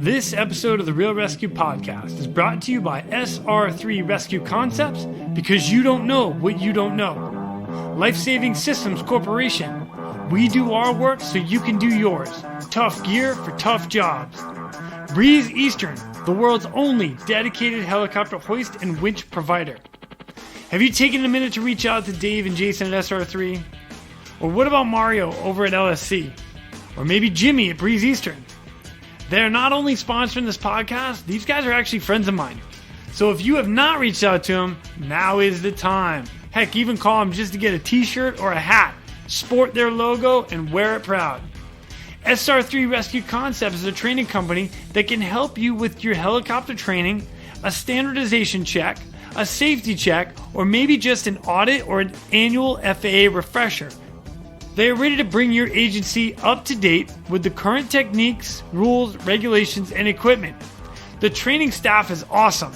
This episode of the Real ResQ podcast is brought to you by SR3 Rescue Concepts, because you don't know what you don't know. Life-Saving Systems Corporation. We do our work so you can do yours. Tough gear for tough jobs. Breeze Eastern, the world's only dedicated helicopter hoist and winch provider. Have you taken a minute to reach out to Dave and Jason at SR3? Or what about Mario over at LSC? Or maybe Jimmy at Breeze Eastern? They're not only sponsoring this podcast, these guys are actually friends of mine. So if you have not reached out to them, now is the time. Heck, even call them just to get a t-shirt or a hat. Sport their logo and wear it proud. SR3 Rescue Concepts is a training company that can help you with your helicopter training, a standardization check, a safety check, or maybe just an audit or an annual FAA refresher. They are ready to bring your agency up to date with the current techniques, rules, regulations, and equipment. The training staff is awesome.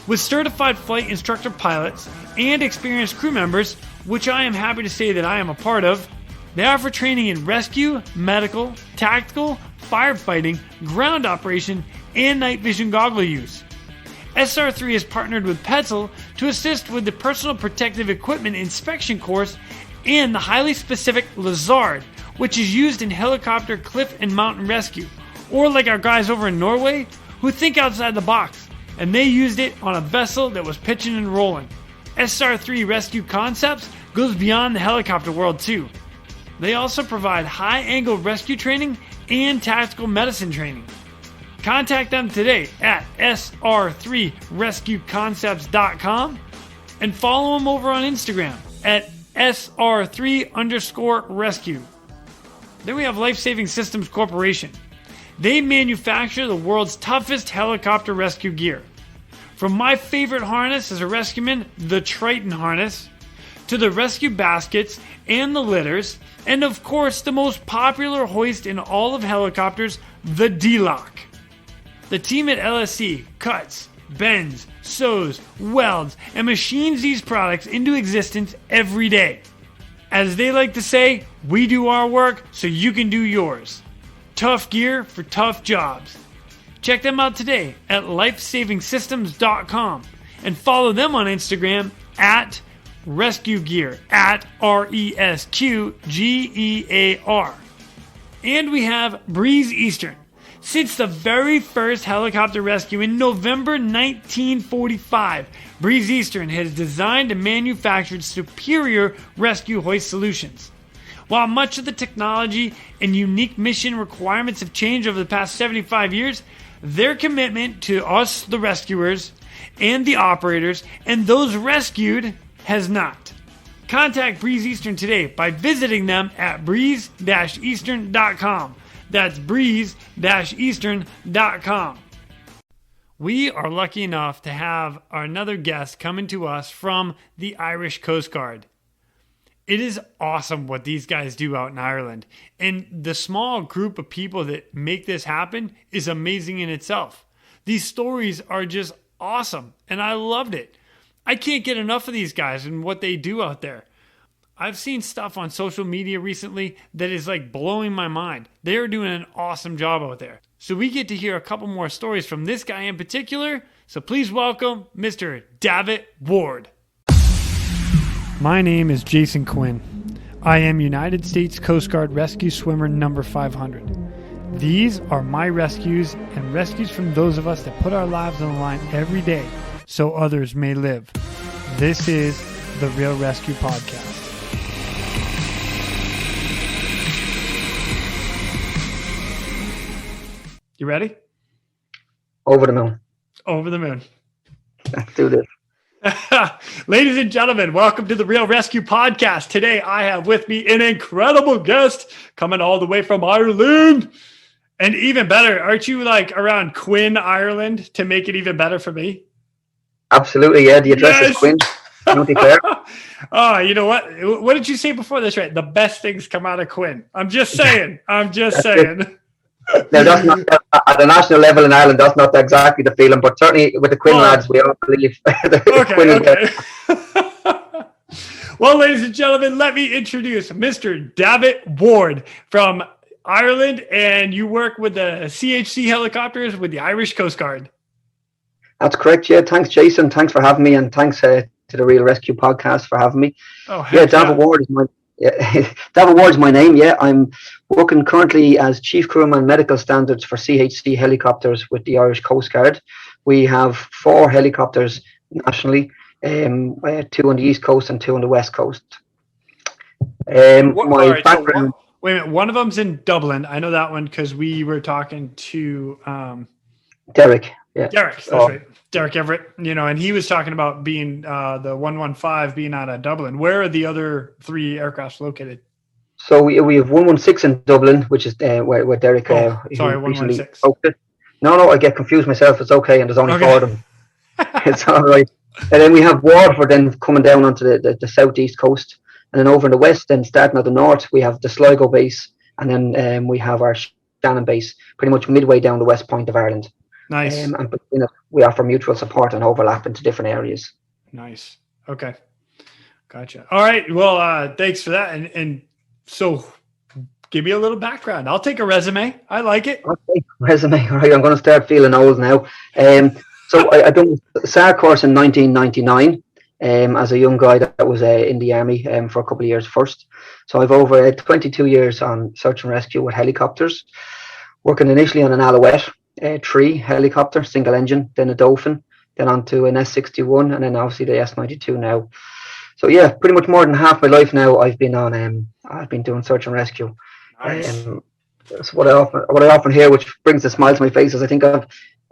With certified flight instructor pilots and experienced crew members, which I am happy to say that I am a part of, they offer training in rescue, medical, tactical, firefighting, ground operation, and night vision goggle use. SR3 has partnered with Petzl to assist with the personal protective equipment inspection course and the highly specific Lazard, which is used in helicopter cliff and mountain rescue, or like our guys over in Norway who think outside the box, and they used it on a vessel that was pitching and rolling. SR3 Rescue Concepts goes beyond the helicopter world too. They also provide high-angle rescue training and tactical medicine training. Contact them today at sr3rescueconcepts.com and follow them over on Instagram at SR3_rescue. Then we have Life-Saving Systems Corporation. They manufacture the world's toughest helicopter rescue gear. From my favorite harness as a rescueman, the Triton harness, to the rescue baskets and the litters, and of course the most popular hoist in all of helicopters, the D-Lock. The team at LSC cuts, bends, sews, welds, and machines these products into existence every day. As they like to say, we do our work so you can do yours. Tough gear for tough jobs. Check them out today at lifesavingsystems.com and follow them on Instagram at rescuegear, at ResQGEAR. And we have Breeze Eastern. Since the very first helicopter rescue in November 1945, Breeze Eastern has designed and manufactured superior rescue hoist solutions. While much of the technology and unique mission requirements have changed over the past 75 years, their commitment to us, the rescuers, and the operators, and those rescued, has not. Contact Breeze Eastern today by visiting them at breeze-eastern.com. That's breeze-eastern.com. We are lucky enough to have another guest coming to us from the Irish Coast Guard. It is awesome what these guys do out in Ireland. And the small group of people that make this happen is amazing in itself. These stories are just awesome, and I loved it. I can't get enough of these guys and what they do out there. I've seen stuff on social media recently that is like blowing my mind. They're doing an awesome job out there. So we get to hear a couple more stories from this guy in particular. So please welcome Mr. Davitt Ward. My name is Jason Quinn. I am United States Coast Guard Rescue Swimmer number 500. These are my rescues and rescues from those of us that put our lives on the line every day so others may live. This is the Real ResQ podcast. You ready? Over the moon. Over the moon. Let's do this. Ladies and gentlemen, welcome to the Real ResQ podcast. Today I have with me an incredible guest coming all the way from Ireland. And even better, aren't you like around Quinn, Ireland, to make it even better for me? Absolutely, yeah. The address is Quinn. County Clare. Oh, you know what? What did you say before this, right? The best things come out of Quinn. I'm just saying. Now, that's not at the national level in Ireland. That's not exactly the feeling, but certainly with the Quinn lads, we all believe. Okay. Well, ladies and gentlemen, let me introduce Mr. Davitt Ward from Ireland, and you work with the CHC helicopters with the Irish Coast Guard. That's correct. Yeah. Thanks, Jason. Thanks for having me, and thanks to the Real ResQ podcast for having me. Oh, yeah, heck Davitt Ward is my Davitt Ward is my name. Yeah, I'm working currently as Chief Crewman Medical Standards for CHC helicopters with the Irish Coast Guard. We have 4 helicopters nationally, 2 on the East Coast and 2 on the West Coast. My background. Wait a minute. One of them's in Dublin. I know that one because we were talking to Derek. Yeah. Derek. That's right. Derek Everett. And he was talking about being the 115 being out of Dublin. Where are the other 3 aircrafts located? So we have 116 in Dublin, which is where Derek. Sorry, 116. No, I get confused myself. It's okay, and there's only 4 of them. It's all right. And then we have Waterford then coming down onto the southeast coast. And then over in the west, then starting at the north, we have the Sligo base. And then we have our Shannon base, pretty much midway down the west point of Ireland. Nice. And we offer mutual support and overlap into different areas. Nice. Okay. Gotcha. All right. Well, thanks for that. And so give me a little background. I'll take a resume. I like it. Okay. Resume. All right. I'm going to start feeling old now. So I done a SAR course in 1999 as a young guy that was in the army for a couple of years first. So I've over 22 years on search and rescue with helicopters, working initially on an Alouette 3 helicopter, single engine, then a Dolphin, then onto an S61, and then obviously the S92 now. So yeah, pretty much more than half my life now I've been on. I've been doing search and rescue. Nice. That's what I often hear, which brings a smile to my face, is I think I've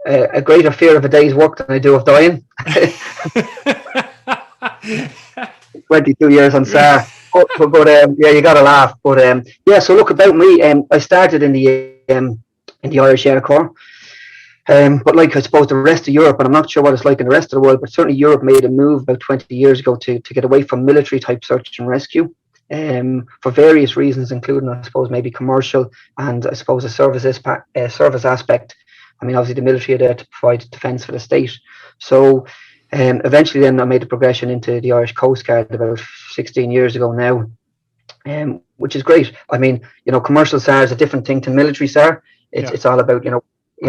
a greater fear of a day's work than I do of dying. 22 years on SAR, but yeah, you gotta laugh. But yeah, so look, about me, I started in the Irish Air Corps. But like I suppose the rest of Europe, and I'm not sure what it's like in the rest of the world, but certainly Europe made a move about 20 years ago to get away from military type search and rescue for various reasons, including I suppose maybe commercial and I suppose a service aspect. I mean, obviously the military are there to provide defence for the state. So eventually then I made a progression into the Irish Coast Guard about 16 years ago now, which is great. I mean, commercial SAR is a different thing to military SAR. It's all about,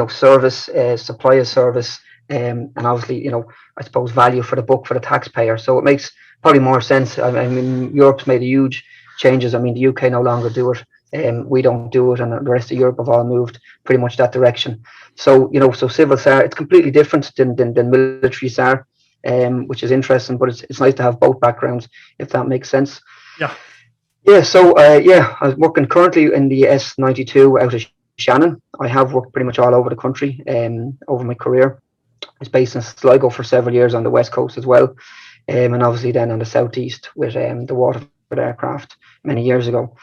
service, supply of service, and obviously, I suppose value for the buck for the taxpayer. So it makes probably more sense. I mean, Europe's made huge changes. I mean, the UK no longer do it. We don't do it, and the rest of Europe have all moved pretty much that direction. So, so civil SAR, it's completely different than military SAR, which is interesting, but it's nice to have both backgrounds, if that makes sense. Yeah. Yeah, so, I was working currently in the S92 out of Shannon. I have worked pretty much all over the country over my career. I was based in Sligo for several years on the west coast as well, and obviously then on the southeast with the Waterford aircraft many years ago.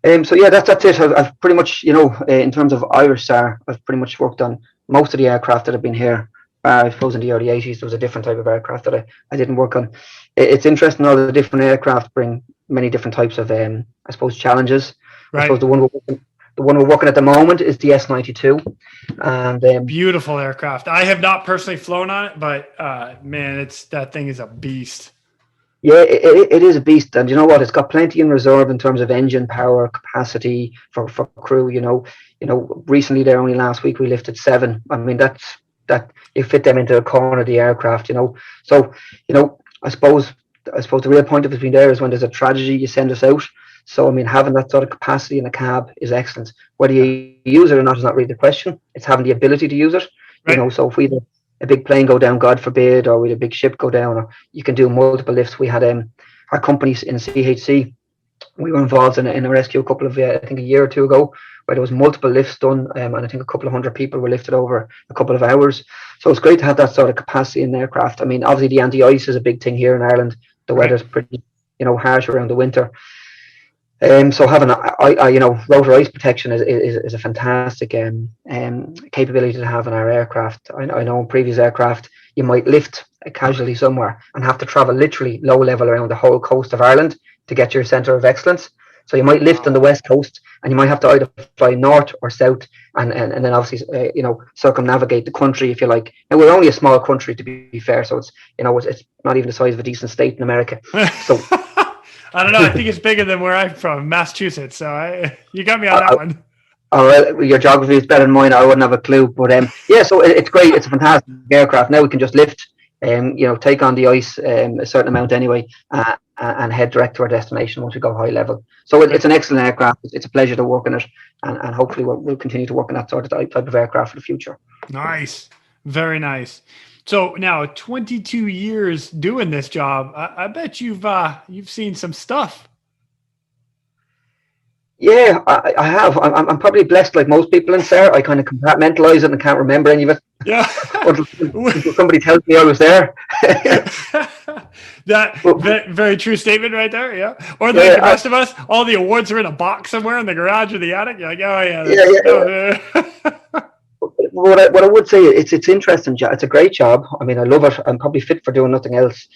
So yeah, that's it. I've pretty much, in terms of Irish SAR, I've pretty much worked on most of the aircraft that have been here. I suppose in the early 80s there was a different type of aircraft that I didn't work on. It's interesting, all the different aircraft bring many different types of I suppose challenges. Right. I suppose the one we're working at the moment is the S92, and beautiful aircraft. I have not personally flown on it, but man, that thing is a beast. Yeah, it is a beast, and you know what? It's got plenty in reserve in terms of engine power, capacity for crew. Recently there, only last week, we lifted 7. I mean, that you fit them into a corner of the aircraft. So I suppose the real point of it being there is when there's a tragedy, you send us out. So, I mean, having that sort of capacity in a cab is excellent. Whether you use it or not is not really the question. It's having the ability to use it. Right. So if we had a big plane go down, God forbid, or we had a big ship go down, or you can do multiple lifts. We had our companies in CHC. We were involved in a rescue a couple of, I think a year or two ago, where there was multiple lifts done, and I think a couple of 100 people were lifted over a couple of hours. So it's great to have that sort of capacity in the aircraft. I mean, obviously the anti-ice is a big thing here in Ireland. The weather's pretty, harsh around the winter. So having rotor ice protection is a fantastic capability to have in our aircraft. I know in previous aircraft you might lift a casualty somewhere and have to travel literally low level around the whole coast of Ireland to get your centre of excellence. So you might lift on the west coast, and you might have to either fly north or south, and then obviously circumnavigate the country if you like. And we're only a small country, to be fair, so it's it's not even the size of a decent state in America. So. I don't know. I think it's bigger than where I'm from, Massachusetts. So you got me on that one. Oh, well, your geography is better than mine. I wouldn't have a clue. But yeah, so it's great. It's a fantastic aircraft. Now we can just lift, take on the ice a certain amount anyway, and head direct to our destination once we go high level. So it's an excellent aircraft. It's a pleasure to work in it, and hopefully we'll continue to work in that sort of type of aircraft in the future. Nice. Very nice. So now 22 years doing this job, I bet you've seen some stuff. Yeah, I have. I'm probably blessed like most people in SAR. I kind of compartmentalize it and can't remember any of it. Yeah. Until somebody tells me I was there. That very true statement right there. Yeah. Or like the rest of us, all the awards are in a box somewhere in the garage or the attic. You're like, oh yeah. What I would say, it's interesting. It's a great job. I mean, I love it. I'm probably fit for doing nothing else.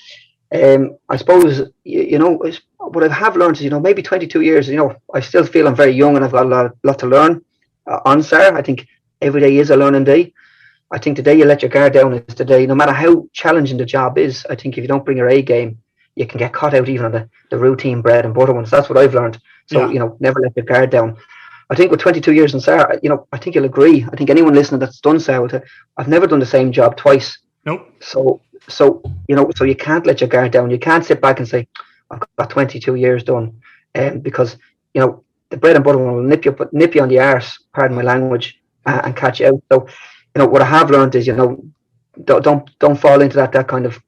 I suppose, what I have learned is, maybe 22 years, I still feel I'm very young and I've got a lot to learn on SAR. I think every day is a learning day. I think the day you let your guard down is the day, no matter how challenging the job is. I think if you don't bring your A game, you can get caught out even on the routine bread and butter ones. That's what I've learned. So, never let your guard down. I think with 22 years in SAR, I think you'll agree. I think anyone listening that's done SAR, I've never done the same job twice. Nope. So you can't let your guard down. You can't sit back and say, I've got 22 years done. Because, the bread and butter one will nip you on the arse, pardon my language, and catch you out. So, what I have learned is, don't fall into that kind of,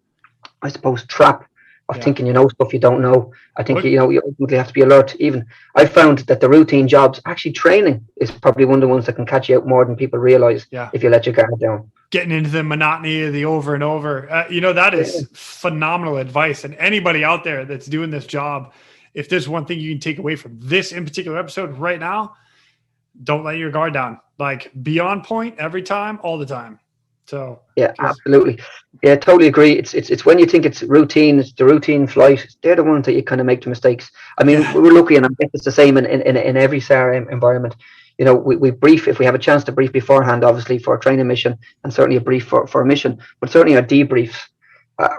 I suppose, trap of thinking stuff you don't know. I think you ultimately have to be alert. Even I found that the routine jobs, actually training is probably one of the ones that can catch you out more than people realize if you let your guard down. Getting into the monotony of the over and over. That is phenomenal advice. And anybody out there that's doing this job, if there's one thing you can take away from this in particular episode right now, don't let your guard down. Like, be on point every time, all the time. So yeah, absolutely. Yeah, totally agree. It's when you think it's routine, it's the routine flight. They're the ones that you kind of make the mistakes. I mean, we're lucky, and I guess it's the same in every SAR environment. We brief if we have a chance to brief beforehand, obviously for a training mission, and certainly a brief for a mission, but certainly our debriefs.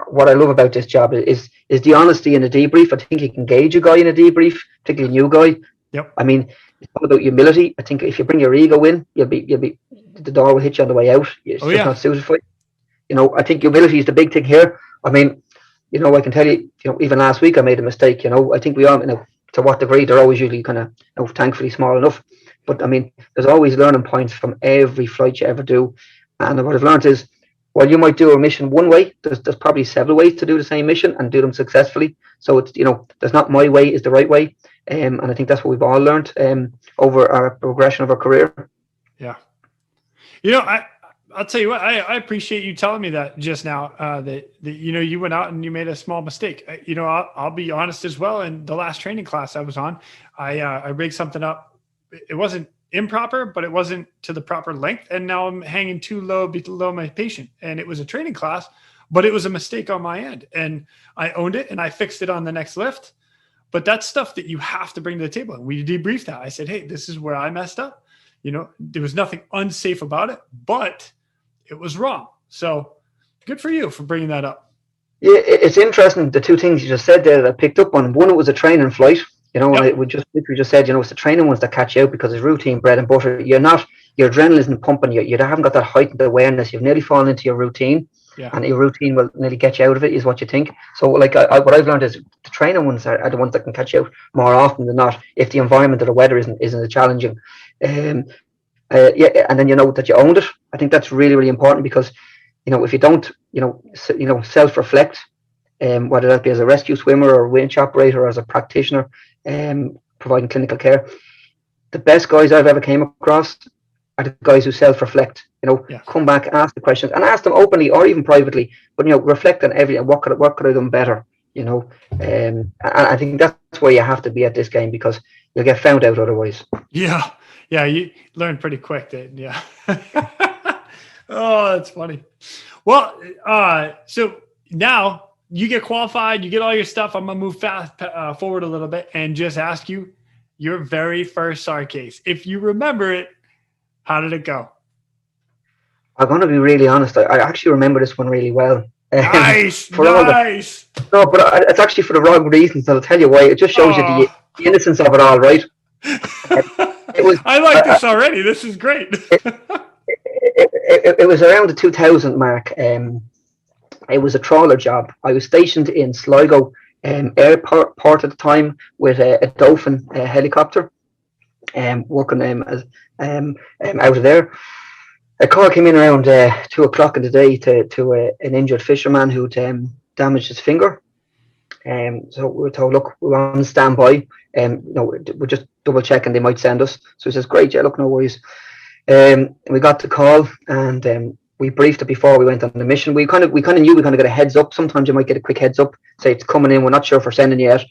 What I love about this job is the honesty in a debrief. I think you can gauge a guy in a debrief, particularly a new guy. Yep. I mean, it's all about humility. I think if you bring your ego in, you'll be the door will hit you on the way out. It's just not suited for you. I think humility is the big thing here. I mean, I can tell you, even last week I made a mistake. I think we all, to what degree, they're always usually kind of, thankfully small enough. But I mean, there's always learning points from every flight you ever do. And what I've learned is, while you might do a mission one way, there's probably several ways to do the same mission and do them successfully. So it's, there's not my way is the right way. And I think that's what we've all learned over our progression of our career. Yeah. I'll tell you what, I appreciate you telling me that just now, that you went out and you made a small mistake. I'll be honest as well. In the last training class I was on, I rigged something up. It wasn't improper, but it wasn't to the proper length. And now I'm hanging too low below my patient. And it was a training class, but it was a mistake on my end. And I owned it and I fixed it on the next lift. But that's stuff that you have to bring to the table. And we debriefed that. I said, hey, this is where I messed up. There was nothing unsafe about it, but it was wrong. So good for you for bringing that up. Yeah, it's interesting. The two things you just said there that I picked up on. One, it was a training flight. We just said, it's the training ones that catch you out because it's routine bread and butter. Your adrenaline isn't pumping. You haven't got that heightened awareness. You've nearly fallen into your routine. Yeah. And your routine will nearly get you out of it, is what you think. So, what I've learned is the training ones are the ones that can catch you out more often than not if the environment or the weather isn't challenging. And then that you owned it. I think that's really, really important because if you don't self-reflect, whether that be as a rescue swimmer or winch operator or as a practitioner providing clinical care, the best guys I've ever came across are the guys who self-reflect. Come back, ask the questions, and ask them openly or even privately. But reflect on everything. What could I have done better? And I think that's where you have to be at this game because you'll get found out otherwise. Yeah, you learn pretty quick. Yeah. Oh, that's funny. Well, so now you get qualified, you get all your stuff. I'm gonna move forward a little bit and just ask you your very first SAR case. If you remember it, how did it go? I'm going to be really honest. I actually remember this one really well. Nice. No, but it's actually for the wrong reasons. I'll tell you why. It just shows you the innocence of it all, right? it was. I like this already. This is great. It was around the 2000 mark. It was a trawler job. I was stationed in Sligo airport at the time with a Dolphin helicopter, working as out of there. A call came in around 2 o'clock in the day to an injured fisherman who'd damaged his finger. So we were told, look, we're on standby. We're just double checking they might send us. So he says, great, yeah, look, no worries. We got the call and we briefed it before we went on the mission. We kind of knew we kind of got a heads up. Sometimes you might get a quick heads up, say it's coming in. We're not sure if we're sending you yet.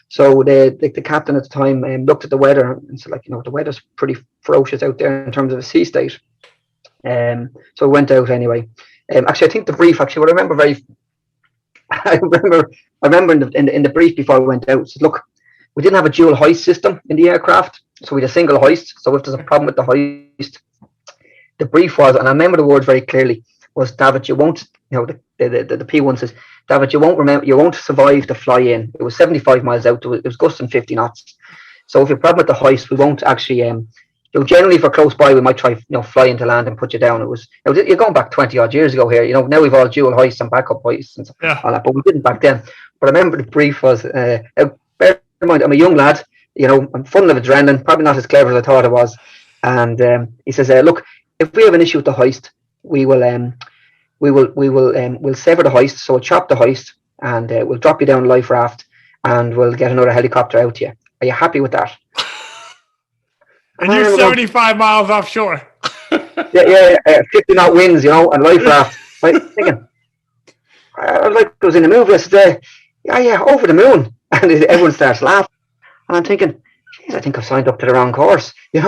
So the captain at the time looked at the weather and said, like, the weather's pretty ferocious out there in terms of a sea state. So we went out anyway. Actually, I think the brief. Actually, what I remember I remember in the brief before we went out. Said, look, we didn't have a dual hoist system in the aircraft, so we had a single hoist. So if there's a problem with the hoist, the brief was, and I remember the words very clearly, was, Davitt, you won't. The P1 says, Davitt, you won't survive the fly in. It was 75 miles out. It was gusting 50 knots. So if you have a problem with the hoist, we won't actually. Generally, if we're close by, we might try, fly into land and put you down. It was, you're going back 20 odd years ago here. Now we've all dual hoists and backup hoists and all that, but we didn't back then. But I remember the brief was, bear in mind, I'm a young lad. I'm full of adrenaline, probably not as clever as I thought I was. And he says, look, if we have an issue with the hoist, we'll sever the hoist. So we'll chop the hoist and we'll drop you down a life raft and we'll get another helicopter out to you. Are you happy with that? And you're 75 miles offshore. yeah, 50 knot winds, and life raft. Right, thinking, I was in the movie yesterday. Yeah, over the moon, and everyone starts laughing, and I'm thinking, geez, I think I've signed up to the wrong course. I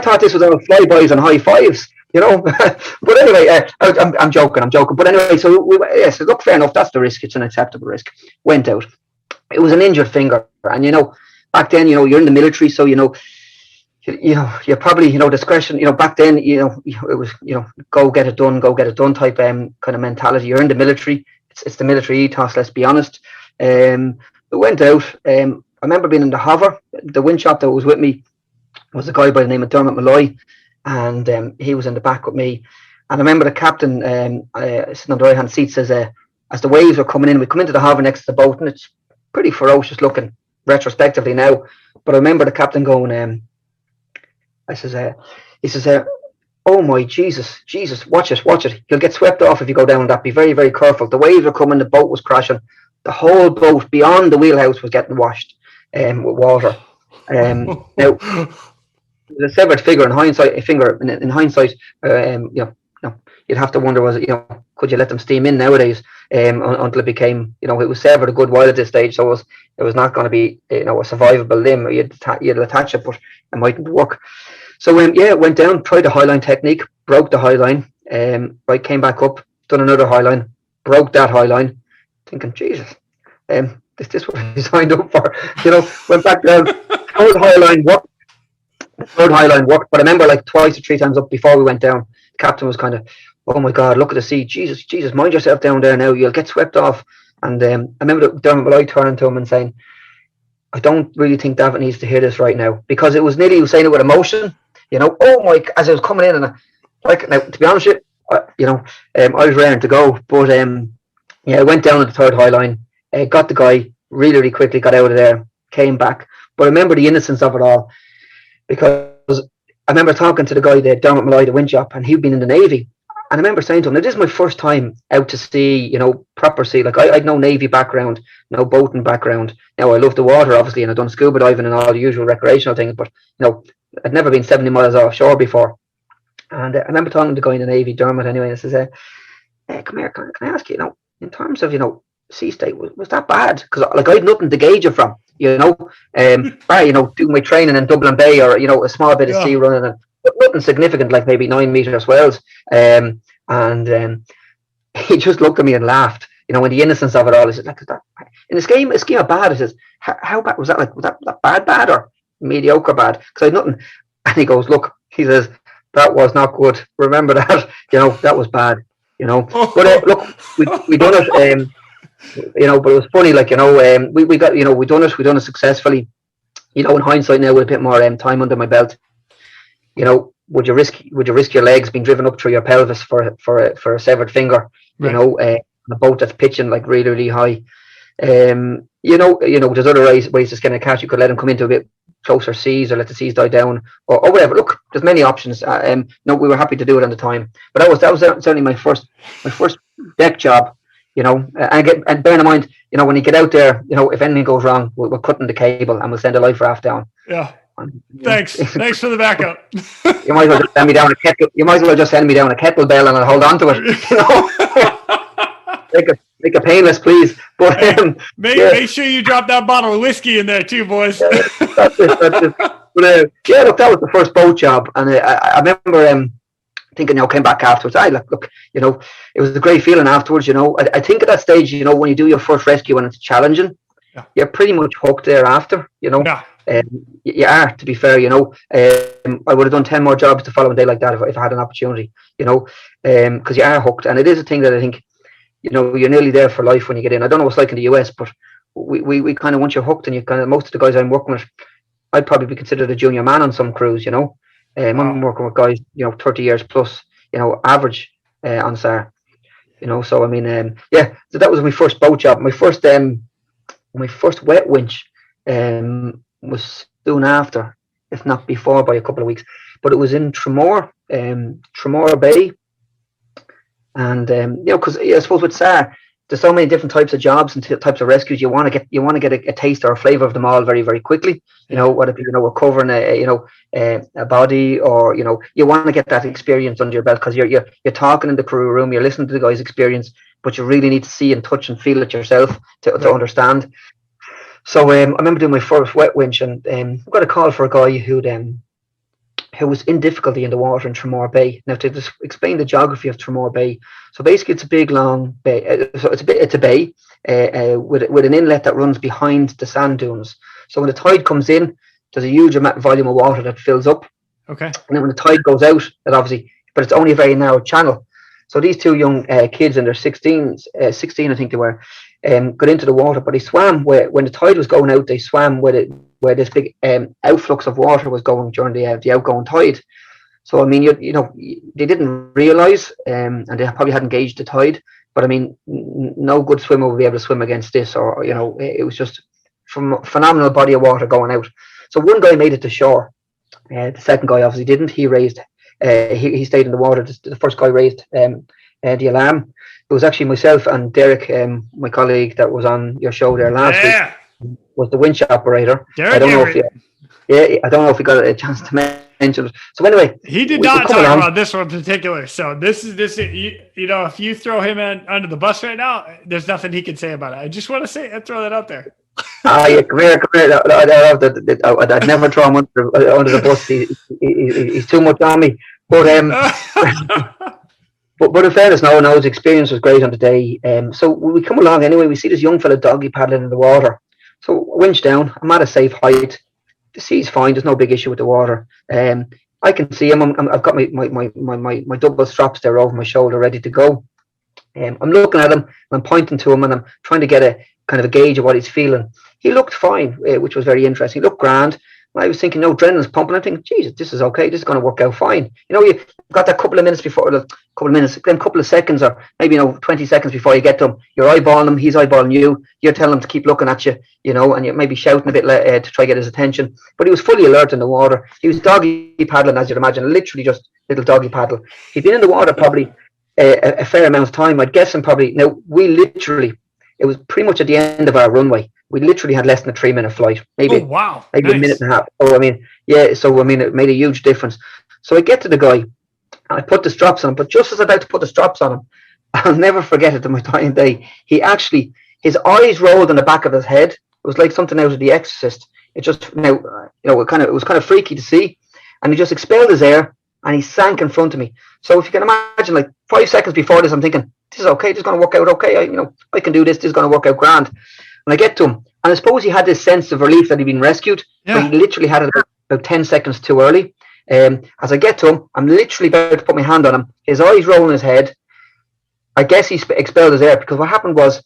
thought this was all flybys and high fives. But anyway, I'm joking. But anyway, so so look, fair enough. That's the risk. It's an acceptable risk. Went out. It was an injured finger, and back then, you're in the military, so you're probably, discretion. Back then, it was, go get it done type kind of mentality. You're in the military. It's the military ethos. Let's be honest. We went out. I remember being in the hover. The wind shop that was with me was a guy by the name of Dermot Malloy, and he was in the back with me. And I remember the captain sitting on the right hand seat says, as the waves were coming in, we come into the hover next to the boat, and it's pretty ferocious looking retrospectively now, but I remember the captain going, he says, oh my Jesus, watch it, you'll get swept off if you go down that, be very, very careful. The waves were coming, the boat was crashing, the whole boat beyond the wheelhouse was getting washed with water. Now, the severed finger in hindsight, you'd have to wonder, was it, could you let them steam in nowadays? Until it became, it was severed a good while at this stage, so it was not going to be, a survivable limb. You'd attach it, but it mightn't work. So went down, tried the highline technique, broke the highline, came back up, done another highline, broke that highline, thinking, Jesus, is this what I signed up for? Went back down, third highline worked, but I remember like twice or three times up before we went down, the captain was kind of, oh my God, look at the sea. Jesus, mind yourself down there now. You'll get swept off. And I remember Dermot Malloy turning to him and saying, I don't really think Davitt needs to hear this right now. Because it was nearly, he was saying it with emotion. Oh my, as I was coming in. And now, to be honest with you, I was raring to go. But I went down at the third high line, got the guy really, really quickly, got out of there, came back. But I remember the innocence of it all. Because I remember talking to the guy there, Dermot Malloy, the wind shop, and he'd been in the Navy. And I remember saying to him, this is my first time out to sea, proper sea. Like, I'd no Navy background, no boating background. Now, I love the water, obviously, and I've done scuba diving and all the usual recreational things, but, I'd never been 70 miles offshore before. And I remember talking to the guy in the Navy, Dermot, anyway, and I says, come here, can I ask you, in terms of, sea state, was that bad? Because, like, I had nothing to gauge it from, doing my training in Dublin Bay or, a small bit of sea running and nothing significant, like maybe 9 meter swells. And he just looked at me and laughed. In the innocence of it all, he said, like, that in a scheme of bad? He says, how bad was that? Like, was that bad or mediocre bad? Because I had nothing. And he goes, look, he says, that was not good. Remember that, that was bad. But look, we done it. But it was funny, like, we done it successfully. you know, in hindsight now with a bit more time under my belt, you know, would you risk your legs being driven up through your pelvis for a severed finger, you Right. know, on a boat that's pitching like really, really high? You know, there's other ways to skin a cat. You could let them come into a bit closer seas, or let the seas die down, or whatever. Look, there's many options. No, we were happy to do it on the time, but that was certainly my first deck job. You know, and bear in mind, you know, when you get out there, you know, if anything goes wrong, we're cutting the cable and we'll send a life raft down. Yeah. Thanks for the backup. You might as well just send me down a kettle. You might as well just send me down a kettlebell and I'll hold on to it. You know, make it painless, please. But make sure you drop that bottle of whiskey in there too, boys. That's it. But yeah, look, that was the first boat job, and I remember thinking, you know, came back afterwards. Look, you know, it was a great feeling afterwards. You know, I think at that stage, you know, when you do your first rescue and it's challenging, you're pretty much hooked thereafter. You know. Yeah. You are, to be fair, you know. I would have done 10 more jobs the following day like that if I had an opportunity, you know, because you are hooked, and it is a thing that I think, you know, you're nearly there for life when you get in. I don't know what it's like in the US, but we kind of, once you're hooked, and you kind of, most of the guys I'm working with, I'd probably be considered a junior man on some crews, you know. I'm working with guys, you know, 30 years plus, you know, average on SAR, you know. So I mean, yeah, so that was my first boat job. My first wet winch was soon after, if not before, by a couple of weeks. But it was in Tremor Bay, and you know, because I suppose with SAR, there's so many different types of jobs and types of rescues. You want to get a taste or a flavour of them all very, very quickly. You know, whether it be, you know, recovering a body, or, you know, you want to get that experience under your belt, because you're talking in the crew room, you're listening to the guy's experience, but you really need to see and touch and feel it yourself to understand. So I remember doing my first wet winch, and I got a call for a guy who was in difficulty in the water in Tremor Bay. Now, to just explain the geography of Tremor Bay, so basically it's a big long bay. So it's a bay with an inlet that runs behind the sand dunes. So when the tide comes in, there's a huge volume of water that fills up. Okay. And then when the tide goes out, but it's only a very narrow channel. So these two young kids in their 16 I think they were, got into the water, but they swam when the tide was going out. They swam where this big outflux of water was going during the outgoing tide. So I mean, you know, they didn't realise, and they probably hadn't gauged the tide. But I mean, no good swimmer would be able to swim against this, or, you know, it was just from phenomenal body of water going out. So one guy made it to shore. The second guy obviously didn't. He raised. He stayed in the water. The first guy raised the alarm. It was actually myself and Derek, my colleague that was on your show there last week, was the winch operator. Derek, I don't know if we got a chance to mention it. So anyway, he did not talk about this one in particular. So this. You know, if you throw him under the bus right now, there's nothing he can say about it. I just want to throw that out there. Yeah, come here. I'd never throw him under the bus. He's too much on me. But but in fairness, no, his experience was great on the day. So we come along anyway. We see this young fella doggy paddling in the water. So winch down. I'm at a safe height. The sea's fine. There's no big issue with the water. I can see him. I've got my double straps there over my shoulder, ready to go. I'm looking at him, and I'm pointing to him, and I'm trying to get a kind of a gauge of what he's feeling. He looked fine, which was very interesting. He looked grand. I was thinking, no, adrenaline's pumping. I'm thinking, Jesus, this is okay. This is going to work out fine. You know, you got that couple of seconds, or maybe, you know, 20 seconds before you get to him. You're eyeballing him. He's eyeballing you. You're telling him to keep looking at you, you know, and you're maybe shouting a bit to try to get his attention. But he was fully alert in the water. He was doggy paddling, as you'd imagine, literally just little doggy paddle. He'd been in the water probably a fair amount of time. I'd guess him probably. Now, it was pretty much at the end of our runway. We literally had less than a 3-minute flight, maybe maybe nice. A minute and a half. Oh, I mean, yeah. So I mean, it made a huge difference. So I get to the guy, and I put the straps on him. But just as I'm about to put the straps on him, I'll never forget it to my dying day. His eyes rolled on the back of his head. It was like something out of The Exorcist. It just, it was kind of freaky to see, and he just expelled his air, and he sank in front of me. So if you can imagine, like 5 seconds before this, I'm thinking, this is okay. This is going to work out okay. I can do this. This is going to work out grand. And I get to him, and I suppose he had this sense of relief that he'd been rescued, but he literally had it about 10 seconds too early. As I get to him, I'm literally about to put my hand on him. His eyes roll in his head. I guess he expelled his air, because what happened was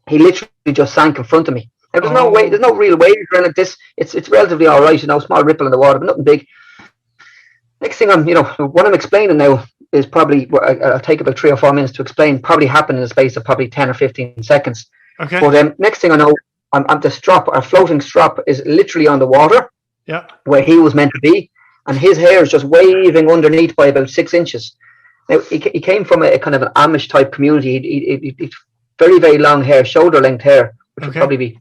he literally just sank in front of me. Now, there's no real waves around it. It's relatively all right, small ripple in the water, but nothing big. Next thing what I'm explaining now is probably, I'll take about 3 or 4 minutes to explain, probably happened in the space of probably 10 or 15 seconds. Okay. But next thing I know, I'm the strap, our floating strap is literally on the water, where he was meant to be, and his hair is just waving underneath by about 6 inches. Now, he came from a kind of an Amish type community. He very, very long hair, shoulder length hair, which would probably be,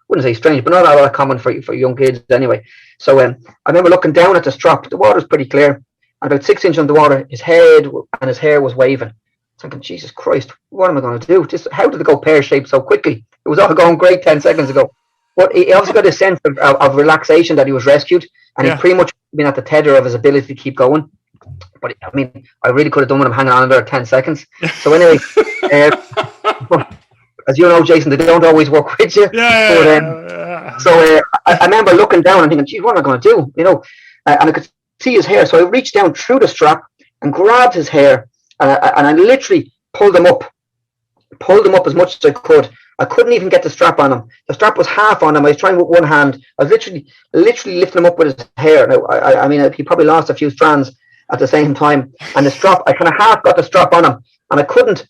wouldn't say strange, but not all that common for young kids anyway. So I remember looking down at the strap. The water's pretty clear, and about 6 inches underwater, his head and his hair was waving. Thinking, Jesus Christ, what am I going to do? How did it go pear-shaped so quickly? It was all going great 10 seconds ago. But he also got a sense of relaxation that he was rescued, and he'd pretty much been at the tether of his ability to keep going. But I mean, I really could have done with him hanging on there 10 seconds. So anyway, as you know, Jason, they don't always work with you. So I remember looking down and thinking, geez, what am I going to do? And I could see his hair. So I reached down through the strap and grabbed his hair, and I literally pulled him up as much as I could. I couldn't even get the strap on him. The strap was half on him. I was trying with one hand. I was literally lifting him up with his hair. Now, I mean, he probably lost a few strands at the same time. And the strap, I kind of half got the strap on him, and I couldn't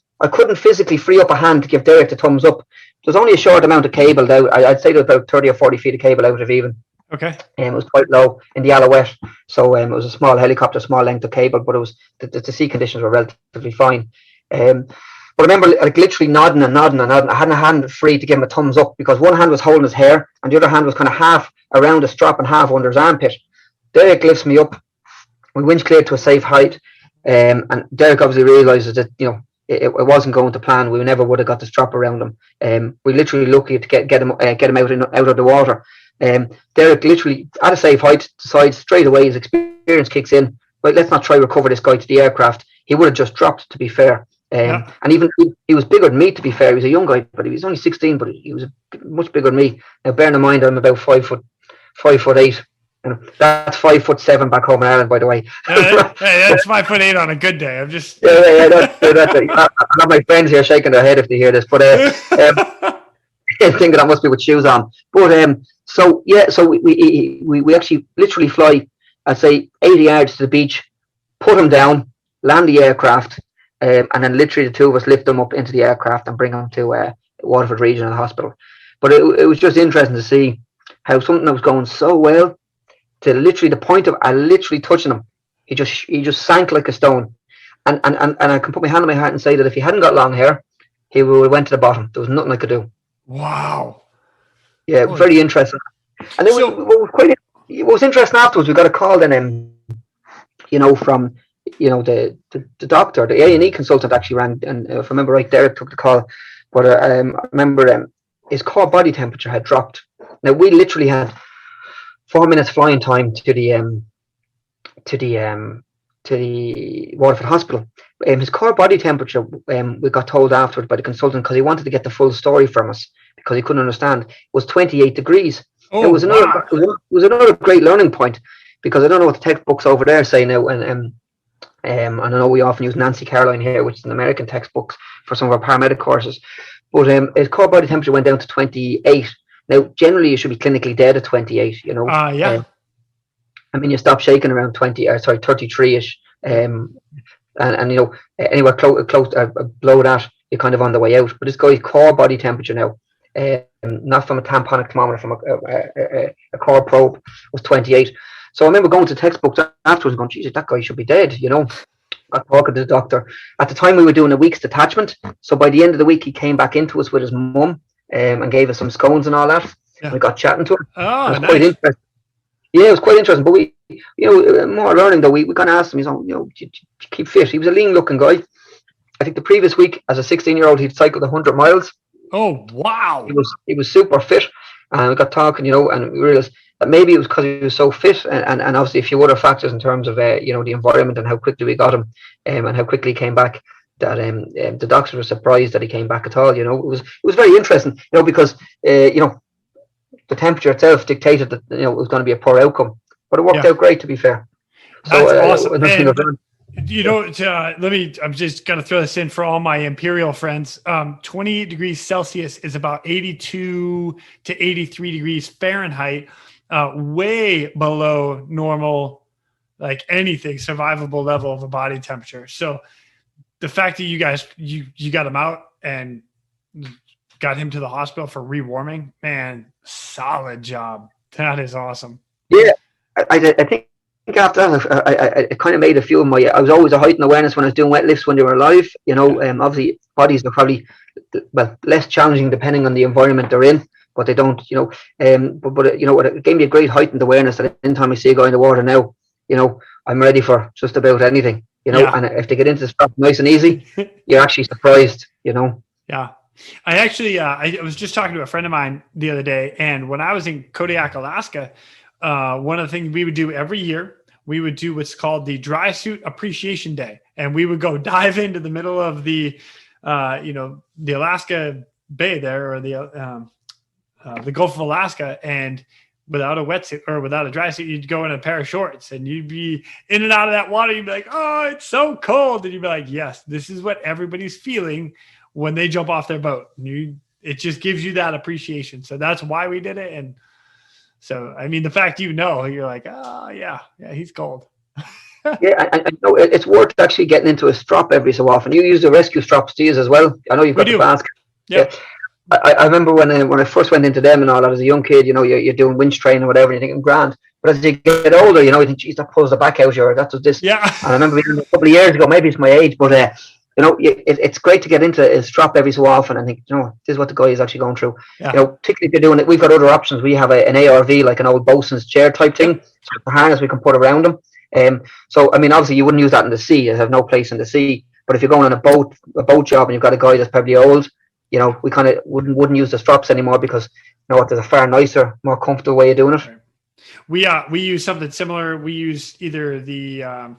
physically free up a hand to give Derek the thumbs up. There's only a short amount of cable out. I'd say there was about 30 or 40 feet of cable out of even. Okay. It was quite low in the Alouette, so it was a small helicopter, small length of cable, but it was the sea conditions were relatively fine. But I remember literally nodding. I hadn't a hand free to give him a thumbs up because one hand was holding his hair and the other hand was kind of half around the strap and half under his armpit. Derek lifts me up. We winch cleared to a safe height, and Derek obviously realises that it wasn't going to plan. We never would have got the strap around him. We literally lucky to get him out of the water. Derek literally at a safe height decides straight away, his experience kicks in. Right, let's not try to recover this guy to the aircraft. He would have just dropped, to be fair. And even he was bigger than me, to be fair. He was a young guy, but he was only 16, but he was much bigger than me. Now, bearing in mind, I'm about 5'8". And that's 5'7" back home in Ireland, by the way. That's 5'8" on a good day. I'm just that's I have my friends here shaking their head if they hear this, but thinking that must be with shoes on. But so we actually literally fly, I'd say 80 yards to the beach, put him down, land the aircraft, and then literally the two of us lift them up into the aircraft and bring them to Waterford Regional Hospital. But it was just interesting to see how something that was going so well, to literally the point of literally touching him, he just sank like a stone. And I can put my hand on my heart and say that if he hadn't got long hair, he would have went to the bottom. There was nothing I could do. Wow. Yeah, very interesting. And it was interesting afterwards. We got a call then, from the doctor, the A&E consultant actually rang, and if I remember right, Derek took the call. But I remember his core body temperature had dropped. Now we literally had 4 minutes flying time to the Waterford Hospital. His core body temperature, we got told afterwards by the consultant, because he wanted to get the full story from us because he couldn't understand, was 28 degrees. Oh, it was another great learning point, because I don't know what the textbooks over there say now, and I know we often use Nancy Caroline here, which is an American textbooks for some of our paramedic courses, but his core body temperature went down to 28. Now, generally, you should be clinically dead at 28, yeah. I mean, you stop shaking around 33-ish. And anywhere close below that, you're kind of on the way out. But this guy's core body temperature now, not from a tamponic thermometer, from a core probe, was 28. So I remember going to textbooks afterwards going, Jesus, that guy should be dead, Got talking to the doctor. At the time, we were doing a week's detachment. So by the end of the week, he came back into us with his mum, and gave us some scones and all that. Yeah. We got chatting to him. Oh, it was nice. Quite interesting. Yeah, it was quite interesting. But we, more learning though. We kind of asked him, do you keep fit? He was a lean-looking guy. I think the previous week, as a 16-year-old, he'd cycled 100 miles. Oh, wow! He was super fit, and we got talking, and we realized that maybe it was because he was so fit, and obviously a few other factors in terms of the environment and how quickly we got him, and how quickly he came back, that the doctors were surprised that he came back at all. It was very interesting, because the temperature itself dictated that it was going to be a poor outcome, but it worked out great, to be fair. That's awesome. I'm just going to throw this in for all my Imperial friends. 28 degrees Celsius is about 82 to 83 degrees Fahrenheit, way below normal, like anything survivable level of a body temperature. So the fact that you guys, you got him out and got him to the hospital for rewarming, man, solid job. That is awesome. Yeah, I think after that, I kind of made a few of my. I was always a heightened awareness when I was doing wet lifts when they were alive. Obviously bodies are probably less challenging depending on the environment they're in, but they don't. But it gave me a great heightened awareness that anytime I see a guy in the water now, I'm ready for just about anything. And if they get into the strap nice and easy, you're actually surprised. Yeah. I actually, I was just talking to a friend of mine the other day, and when I was in Kodiak, Alaska, one of the things we would do every year, we would do what's called the Dry Suit Appreciation Day, and we would go dive into the middle of the Alaska Bay there, or the Gulf of Alaska, and without a wetsuit or without a dry suit, you'd go in a pair of shorts, and you'd be in and out of that water. You'd be like, "Oh, it's so cold," and you'd be like, "Yes, this is what everybody's feeling when they jump off their boat." It just gives you that appreciation. So that's why we did it. And so, I mean, the fact you're like, "Oh, yeah, he's cold." Yeah, I know it's worth actually getting into a strap every so often. You use the rescue straps to use as well. I know you've got the basket. Yeah. I remember when I first went into them and all, I was a young kid, you're doing winch training or whatever, and you're thinking grand. But as you get older, you think, geez, that pulls the back out, or that's what this. Yeah. And I remember a couple of years ago, maybe it's my age, but it's great to get into a strap every so often and think, this is what the guy is actually going through. Yeah. Particularly if you're doing it, we've got other options. We have an ARV, like an old bosun's chair type thing, so the harness we can put around them. So I mean, obviously you wouldn't use that in the sea. You have no place in the sea. But if you're going on a boat job, and you've got a guy that's probably old, we kind of wouldn't use the straps anymore, because there's a far nicer, more comfortable way of doing it. We use something similar. We use either the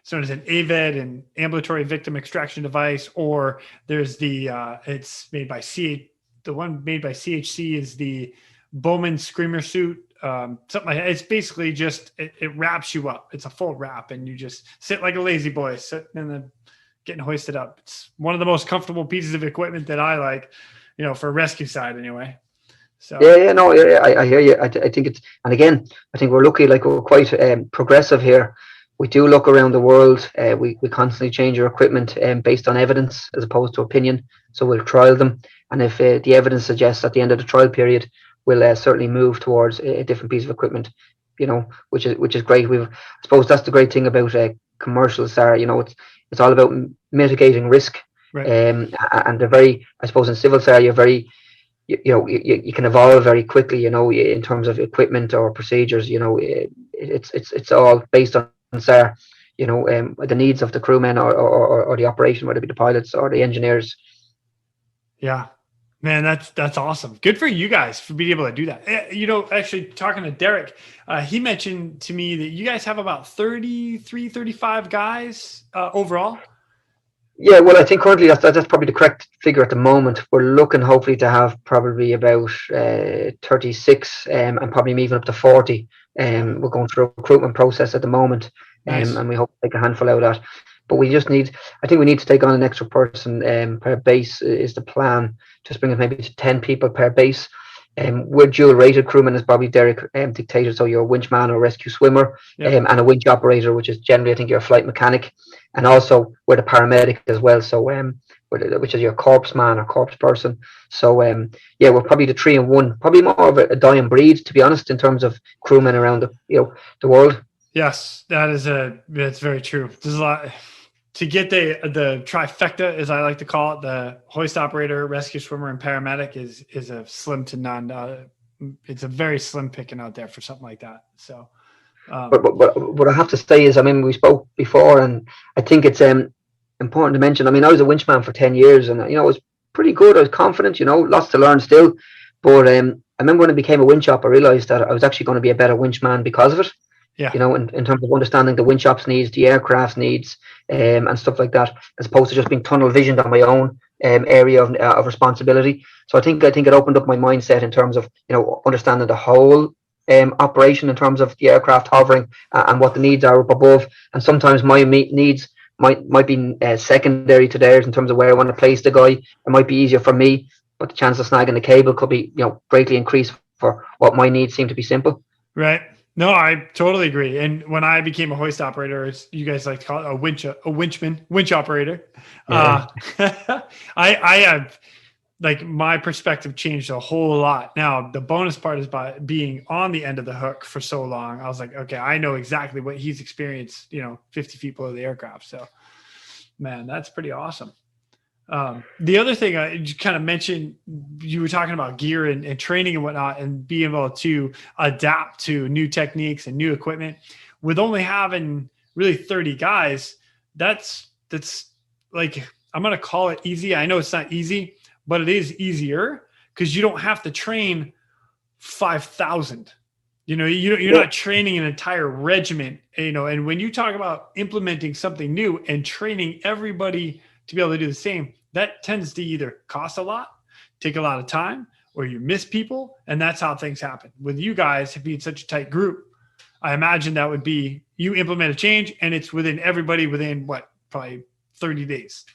so it's an AVED, an ambulatory victim extraction device, or there's it's made by the one made by CHC is the Bowman Screamer suit. Something like that. It's basically just it wraps you up. It's a full wrap, and you just sit like a lazy boy, sitting in the getting hoisted up. It's one of the most comfortable pieces of equipment that I like, for a rescue side anyway. So I hear you. I think it's, and again, I think we're lucky, like we're quite progressive here. We do look around the world. We constantly change our equipment based on evidence as opposed to opinion. So we'll trial them, and if the evidence suggests at the end of the trial period, we'll certainly move towards a different piece of equipment. Which is great. I suppose that's the great thing about commercial SAR. It's all about mitigating risk. Right. And they're very, I suppose, in civil SAR, you're very, you can evolve very quickly. In terms of equipment or procedures. It's all based on SAR. The needs of the crewmen or the operation, whether it be the pilots or the engineers. Yeah. Man, that's awesome. Good for you guys for being able to do that. Actually talking to Derek, he mentioned to me that you guys have about 33, 35 guys overall. Yeah, well, I think currently that's probably the correct figure at the moment. We're looking hopefully to have probably about 36 and probably even up to 40. We're going through a recruitment process at the moment. Nice. And we hope to take a handful out of that. But we need to take on an extra person per base is the plan. Just bring it maybe to 10 people per base. We're dual rated crewman, as Bobby Derek dictated. So you're a winch man or rescue swimmer, and a winch operator, which is generally, I think, you're a flight mechanic. And also we're the paramedic as well. So which is your corpse man or corpse person. So we're probably the 3 in 1, probably more of a dying breed, to be honest, in terms of crewmen around the world. Yes, that's very true. There's a lot to get the trifecta, as I like to call it. The hoist operator, rescue swimmer, and paramedic is a slim to none. It's a very slim picking out there for something like that. So, but what I have to say is, I mean, we spoke before, and I think it's important to mention. I mean, I was a winchman for 10 years, and I was pretty good. I was confident. Lots to learn still. But I remember when I became a winch op, I realized that I was actually going to be a better winchman because of it. Yeah. In terms of understanding the winch ops needs, the aircraft's needs, and stuff like that, as opposed to just being tunnel visioned on my own area of responsibility. So I think it opened up my mindset in terms of understanding the whole operation in terms of the aircraft hovering and what the needs are up above. And sometimes my needs might be secondary to theirs in terms of where I want to place the guy. It might be easier for me, but the chance of snagging the cable could be, greatly increased for what my needs seem to be simple. Right. No, I totally agree. And when I became a hoist operator, as you guys like to call it, winch operator, Yeah. I have, like, my perspective changed a whole lot. Now, the bonus part is by being on the end of the hook for so long. I was like, okay, I know exactly what he's experienced, 50 feet below the aircraft. So, man, that's pretty awesome. The other thing I kind of mentioned, you were talking about gear and training and whatnot, and being able to adapt to new techniques and new equipment. With only having really 30 guys, that's like, I'm going to call it easy. I know it's not easy, but it is easier because you don't have to train 5,000. You're not training an entire regiment, and when you talk about implementing something new and training everybody to be able to do the same, that tends to either cost a lot, take a lot of time, or you miss people. And that's how things happen. With you guys being such a tight group, I imagine that would be, you implement a change and it's within everybody within probably 30 days.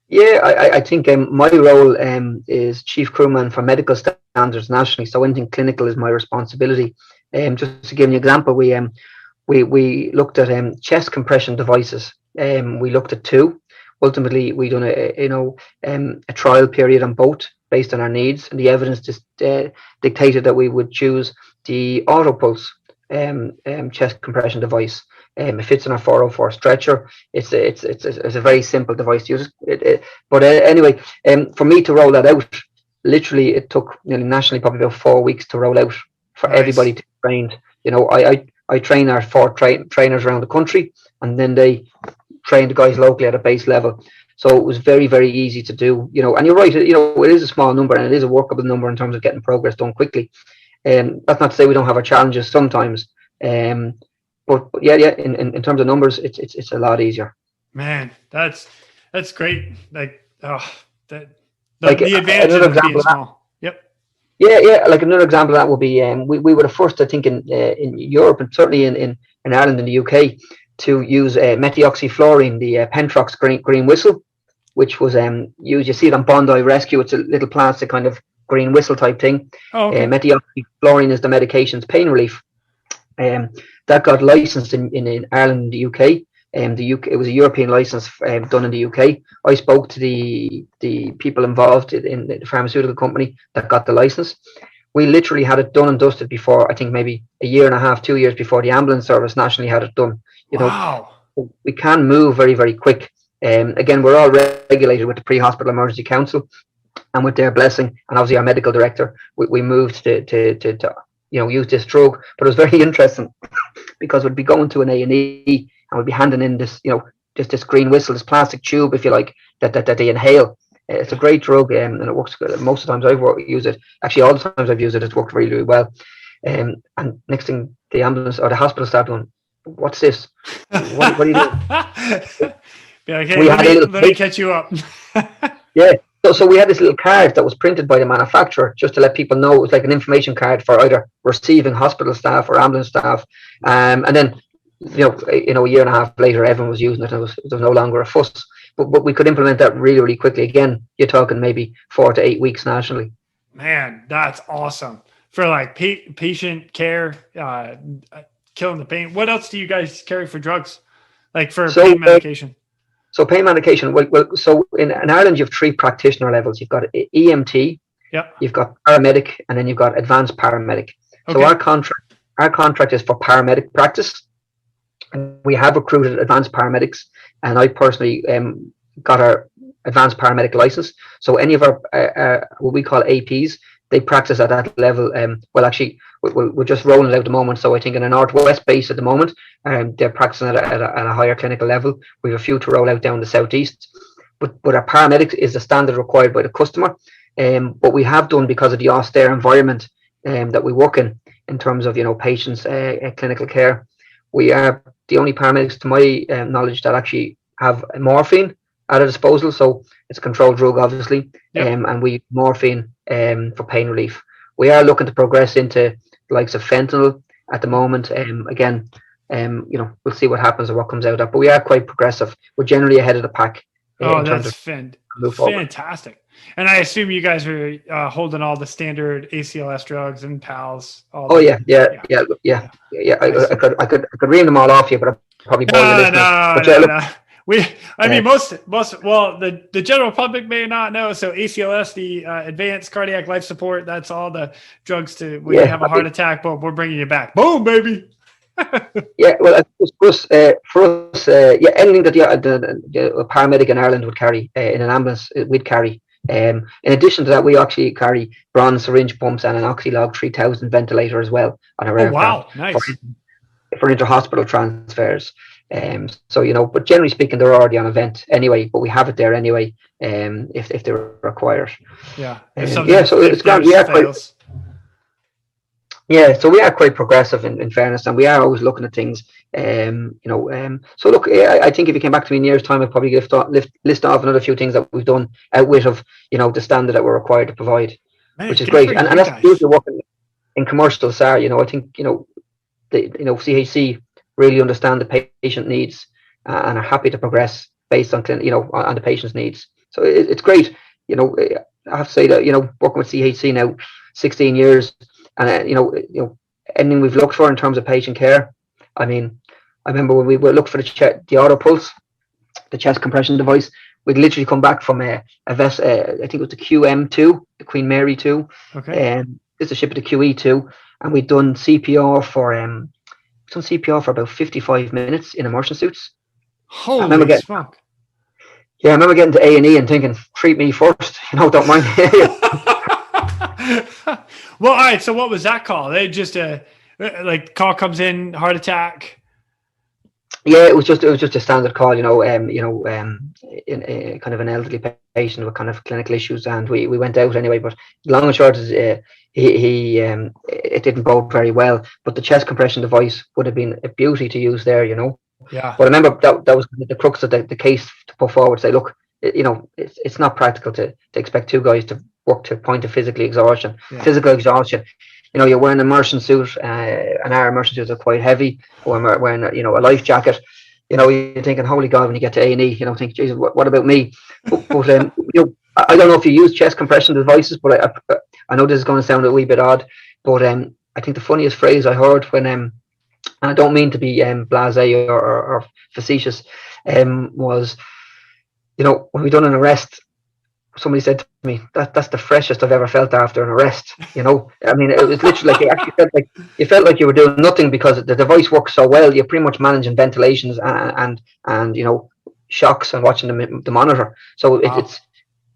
Yeah, I think my role is chief crewman for medical standards nationally. So anything clinical is my responsibility. Just to give an example, we looked at chest compression devices. We looked at two. Ultimately, we done a trial period on both based on our needs, and the evidence just dictated that we would choose the autopulse chest compression device. It fits in our 404 stretcher. It's a very simple device to use. Anyway, for me to roll that out, literally it took nationally probably about 4 weeks to roll out for everybody to be trained. I train our 4 trainers around the country, and then they train the guys locally at a base level. So it was very, very easy to do. And you're right. It is a small number and it is a workable number in terms of getting progress done quickly. That's not to say we don't have our challenges sometimes. But yeah, in terms of numbers, it's a lot easier. Man, that's great. Like, the advantage of being small. Yep. Yeah. Like another example of that would be we were the first, I think, in Europe and certainly in Ireland and the UK to use methoxyfluorine, the Pentrox green whistle, which was used. You see it on Bondi Rescue. It's a little plastic kind of green whistle type thing. Oh, okay. Methoxyfluorine is the medication's pain relief. That got licensed in Ireland and the UK. It was a European license done in the UK. I spoke to the people involved in the pharmaceutical company that got the license. We literally had it done and dusted before, I think maybe a year and a half, 2 years before the ambulance service nationally had it done. Wow. We can move very, very quick. Again, we're all regulated with the Pre-Hospital Emergency Council, and with their blessing, and obviously our medical director, we moved to use this drug. But it was very interesting because we'd be going to an A&E and we'd be handing in this, just this green whistle, this plastic tube, if you like, that they inhale. It's a great drug, and it works good. Most of the times I've used it, actually all the times I've used it, it's worked really, really well. And next thing, the ambulance or the hospital staff going, "What's this? What are you doing?" Be like, hey, let me catch you up. Yeah. So we had this little card that was printed by the manufacturer just to let people know. It was like an information card for either receiving hospital staff or ambulance staff. And then, a year and a half later, everyone was using it, and it was no longer a fuss. But we could implement that really, really quickly. Again, you're talking maybe 4 to 8 weeks nationally. Man, that's awesome. For like patient care, killing the pain. What else do you guys carry for drugs? Like for pain medication? So pain medication, well, so in Ireland, you have 3 practitioner levels. You've got EMT, yep. You've got paramedic, and then you've got advanced paramedic. Okay. So our contract is for paramedic practice. And we have recruited advanced paramedics, and I personally got our advanced paramedic license. So any of our what we call APs, they practice at that level. Well, actually, we're just rolling it out at the moment. So I think in a northwest base at the moment, they're practicing at a higher clinical level. We have a few to roll out down the southeast. But our paramedics is the standard required by the customer. But we have done, because of the austere environment that we work in terms of patients' clinical care, we are the only paramedics, to my knowledge, that actually have morphine at our disposal. So it's a controlled drug, obviously, and we morphine for pain relief. We are looking to progress into the likes of fentanyl at the moment. Again, we'll see what happens or what comes out of that. But we are quite progressive. We're generally ahead of the pack in terms of move forward. Fantastic. And I assume you guys are holding all the standard ACLS drugs and PALS. Yeah. I could read them all off you, but I'm probably boring the listeners. Well, the general public may not know. So ACLS, the advanced cardiac life support, that's all the drugs to when you have a heart attack, but we're bringing you back. Boom, baby. Well, for us, anything that the paramedic in Ireland would carry in an ambulance, we'd carry. In addition to that, we actually carry bronze syringe pumps and an Oxylog 3000 ventilator as well on our aircraft. Wow, nice. For inter-hospital transfers. But generally speaking, they're already on a vent anyway, but we have it there anyway, if they require it. So it's gone. So we are quite progressive in fairness, and we are always looking at things. So look, I think if you came back to me in a year's time, I'd probably list off another few things that we've done outwit of the standard that we're required to provide, which is great. And that's usually working in commercial SAR. I think CHC really understand the patient needs and are happy to progress based on on the patient's needs. So it's great. I have to say that working with CHC now 16 years. And anything we've looked for in terms of patient care. I mean, I remember when we were looking for the auto pulse, the chest compression device, we'd literally come back from a vessel. I think it was the QM2, the Queen Mary 2. Okay. It's a ship of the QE2, and we'd done CPR for about 55 minutes in immersion suits. Holy fuck! Yeah, I remember getting to A&E and thinking, treat me first. Don't mind. Well, all right. So what was that call? They just call comes in, heart attack. Yeah, it was just a standard call. In kind of an elderly patient with kind of clinical issues, and we went out anyway. But long and short is, it didn't bode very well. But the chest compression device would have been a beauty to use there. Yeah. But I remember that was the crux of the case to put forward. Say, look, it's not practical to expect two guys to work to a point of physical exhaustion. You're wearing an immersion suit, and our immersion suits are quite heavy. We're wearing a life jacket. You're thinking, holy God, when you get to A&E, think, Jesus, what about me? But I don't know if you use chest compression devices, but I know this is going to sound a wee bit odd, but I think the funniest phrase I heard when and I don't mean to be blasé or facetious, was when we done an arrest, somebody said to me, that's the freshest I've ever felt after an arrest. I mean, it was literally like you felt like you were doing nothing because the device works so well. You're pretty much managing ventilations and shocks and watching the monitor. So it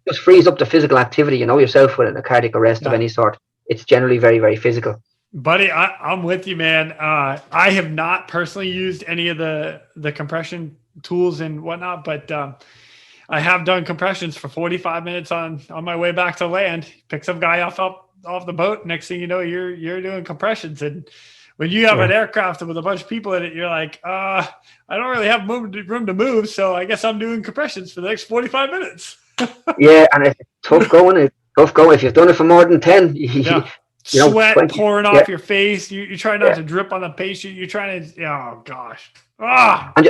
just frees up the physical activity. Yourself with a cardiac arrest of any sort. It's generally very, very physical. Buddy, I'm with you, man. I have not personally used any of the compression tools and whatnot, but I have done compressions for 45 minutes on my way back to land. Pick some guy off the boat. Next thing you know, you're doing compressions. And when you have an aircraft with a bunch of people in it, you're like, I don't really have room to move, so I guess I'm doing compressions for the next 45 minutes. Yeah, and it's tough going. If you've done it for more than 10, sweat pouring off your face. You try not to drip on the patient. You're trying to. Oh gosh. And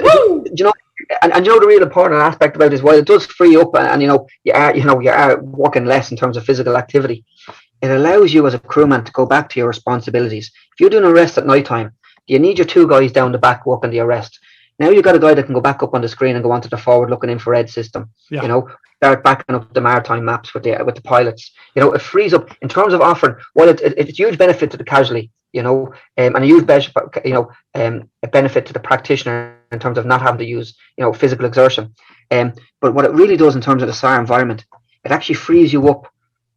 the real important aspect about it is while it does free up, and you are working less in terms of physical activity, it allows you as a crewman to go back to your responsibilities. If you're doing an arrest at night time, you need your two guys down the back working the arrest. Now you've got a guy that can go back up on the screen and go onto the forward-looking infrared system. Yeah. Start backing up the maritime maps with the pilots. It frees up in terms of offering. Well, it's a huge benefit to the casualty. And a huge a benefit to the practitioner in terms of not having to use physical exertion. But what it really does in terms of the SAR environment, it actually frees you up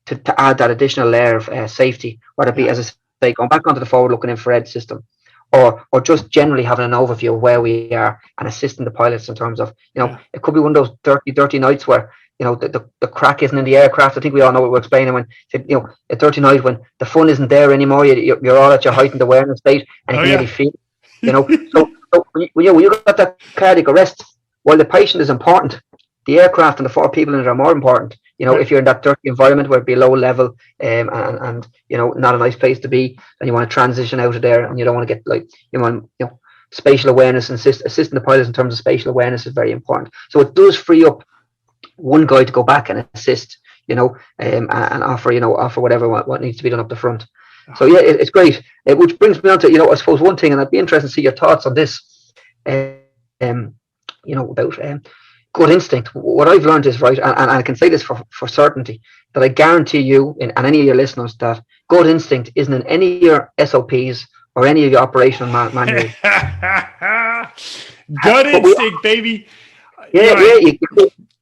to add that additional layer of safety, whether it be, as I say, going back onto the forward-looking infrared system, or just generally having an overview of where we are and assisting the pilots in terms of, it could be one of those dirty nights where, the crack isn't in the aircraft. I think we all know what we're explaining when, a dirty night when the fun isn't there anymore. You're all at your heightened awareness state and you can really feel, So when you got that cardiac arrest, while the patient is important, the aircraft and the four people in it are more important. If you're in that dirty environment where it'd be low level and not a nice place to be, and you want to transition out of there, and you don't want to get spatial awareness and assisting the pilots in terms of spatial awareness is very important. So it does free up one guy to go back and assist, and offer, offer whatever what needs to be done up the front. So yeah, it's great. Which brings me on to, I suppose one thing, and I'd be interested to see your thoughts on this, about gut instinct. What I've learned is, right, and I can say this for certainty, that I guarantee you and any of your listeners that gut instinct isn't in any of your SOPs or any of your operational manuals. Gut instinct, baby.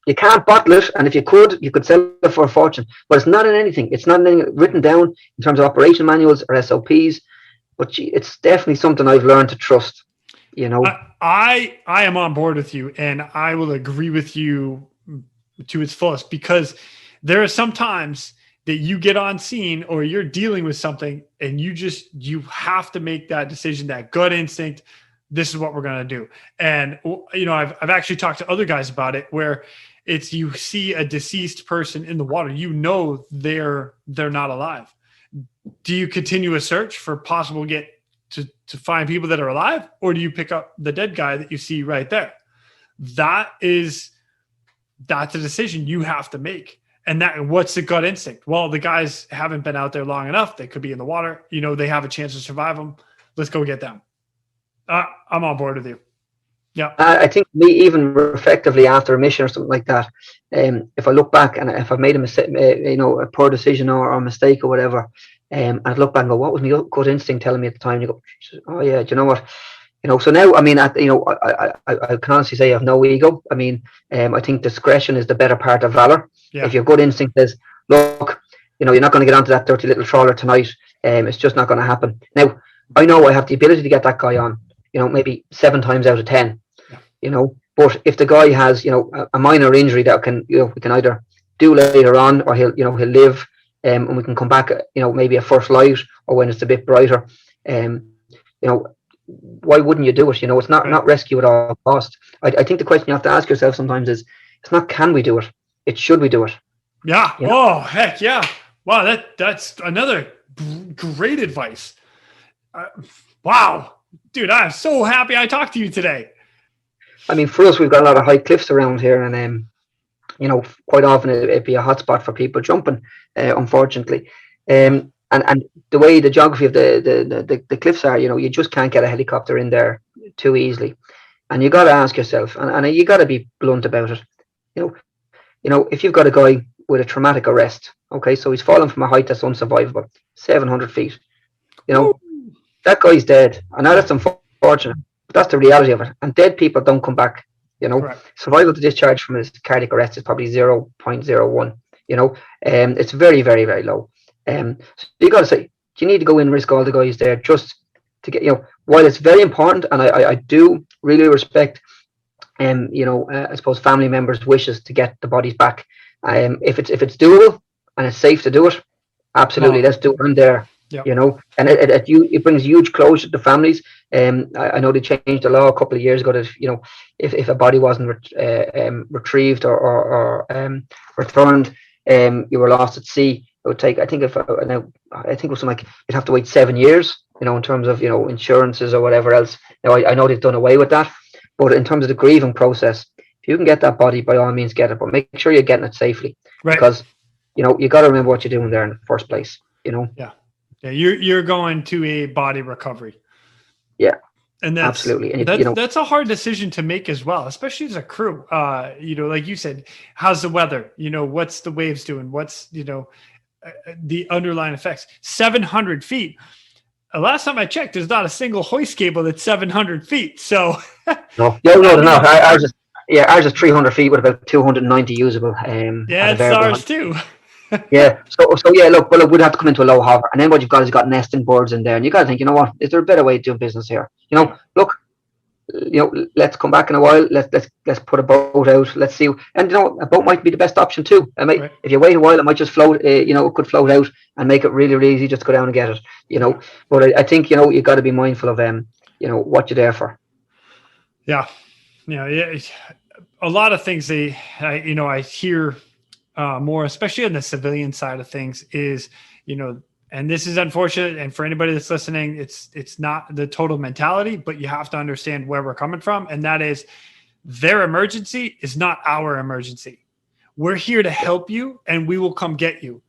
You can't bottle it, and if you could sell it for a fortune. But it's not in anything. It's not in anything written down in terms of operation manuals or SOPs. But it's definitely something I've learned to trust. I am on board with you, and I will agree with you to its fullest, because there are some times that you get on scene or you're dealing with something, and you have to make that decision, that gut instinct. This is what we're going to do. And, I've actually talked to other guys about it, where it's, you see a deceased person in the water, they're not alive. Do you continue a search for possible to find people that are alive, or do you pick up the dead guy that you see right there? That's a decision you have to make. And what's the gut instinct? Well, the guys haven't been out there long enough. They could be in the water. They have a chance to survive them. Let's go get them. I'm on board with you. Yeah. I think me, even effectively after a mission or something like that, if I look back and if I've made a mistake, a poor decision or a mistake or whatever, I'd look back and go, what was my gut instinct telling me at the time? You go, oh yeah, do you know what? So now, I mean, I can honestly say I have no ego. I mean, I think discretion is the better part of valor. Yeah. If your gut instinct says, look, you're not going to get onto that dirty little trawler tonight. It's just not going to happen. Now, I know I have the ability to get that guy on, maybe 7 times out of 10, but if the guy has, a minor injury that we can either do later on, or he'll live, and we can come back, maybe a first light or when it's a bit brighter, why wouldn't you do it? It's not rescue at all cost. I think the question you have to ask yourself sometimes is, it's not can we do it? It's should we do it? Yeah. Oh, heck yeah. Wow. That's another great advice. Wow. Dude, I'm so happy I talked to you today. I mean, for us, we've got a lot of high cliffs around here, and quite often it'd be a hot spot for people jumping, unfortunately. And the way the geography of the cliffs are, you just can't get a helicopter in there too easily. And you got to ask yourself, and you got to be blunt about it. If you've got a guy with a traumatic arrest, okay, so he's fallen from a height that's unsurvivable, 700 feet, that guy's dead. I know that's unfortunate, but that's the reality of it. And dead people don't come back. Correct. Survival to discharge from his cardiac arrest is probably 0.01. It's very, very, very low. So you got to say, you need to go in and risk all the guys there just to get, while it's very important, and I do really respect, I suppose family members' wishes to get the bodies back. If it's doable and it's safe to do it, absolutely, let's do it in there. Yep. And it brings huge closure to families. I know they changed the law a couple of years ago that if a body wasn't retrieved or returned, you were lost at sea. It would take, I think it was something like you'd have to wait 7 years, in terms of insurances or whatever else. Now I know they've done away with that, but in terms of the grieving process, if you can get that body, by all means get it, but make sure you're getting it safely, right? Because you got to remember what you're doing there in the first place. Yeah, you're going to a body recovery. Yeah, and that's absolutely. And that's a hard decision to make as well, especially as a crew. Like you said, how's the weather? What's the waves doing? What's the underlying effects? 700 feet. Last time I checked, there's not a single hoist cable that's 700 feet. So no. Ours is 300 feet with about 290 usable. Yeah, it's ours too. Yeah. So yeah, look, we'd have to come into a low hover, and then what you've got is you've got nesting boards in there, and you got to think, what is there a better way to do business here? Look, let's come back in a while. Let's put a boat out. Let's see, and a boat might be the best option too. Right. If you wait a while, it might just float. It could float out and make it really, really easy just to go down and get it. But I think you got to be mindful of what you're there for. Yeah. A lot of things I hear. More, especially on the civilian side of things, is and this is unfortunate. And for anybody that's listening, it's not the total mentality, but you have to understand where we're coming from. And that is, their emergency is not our emergency. We're here to help you and we will come get you.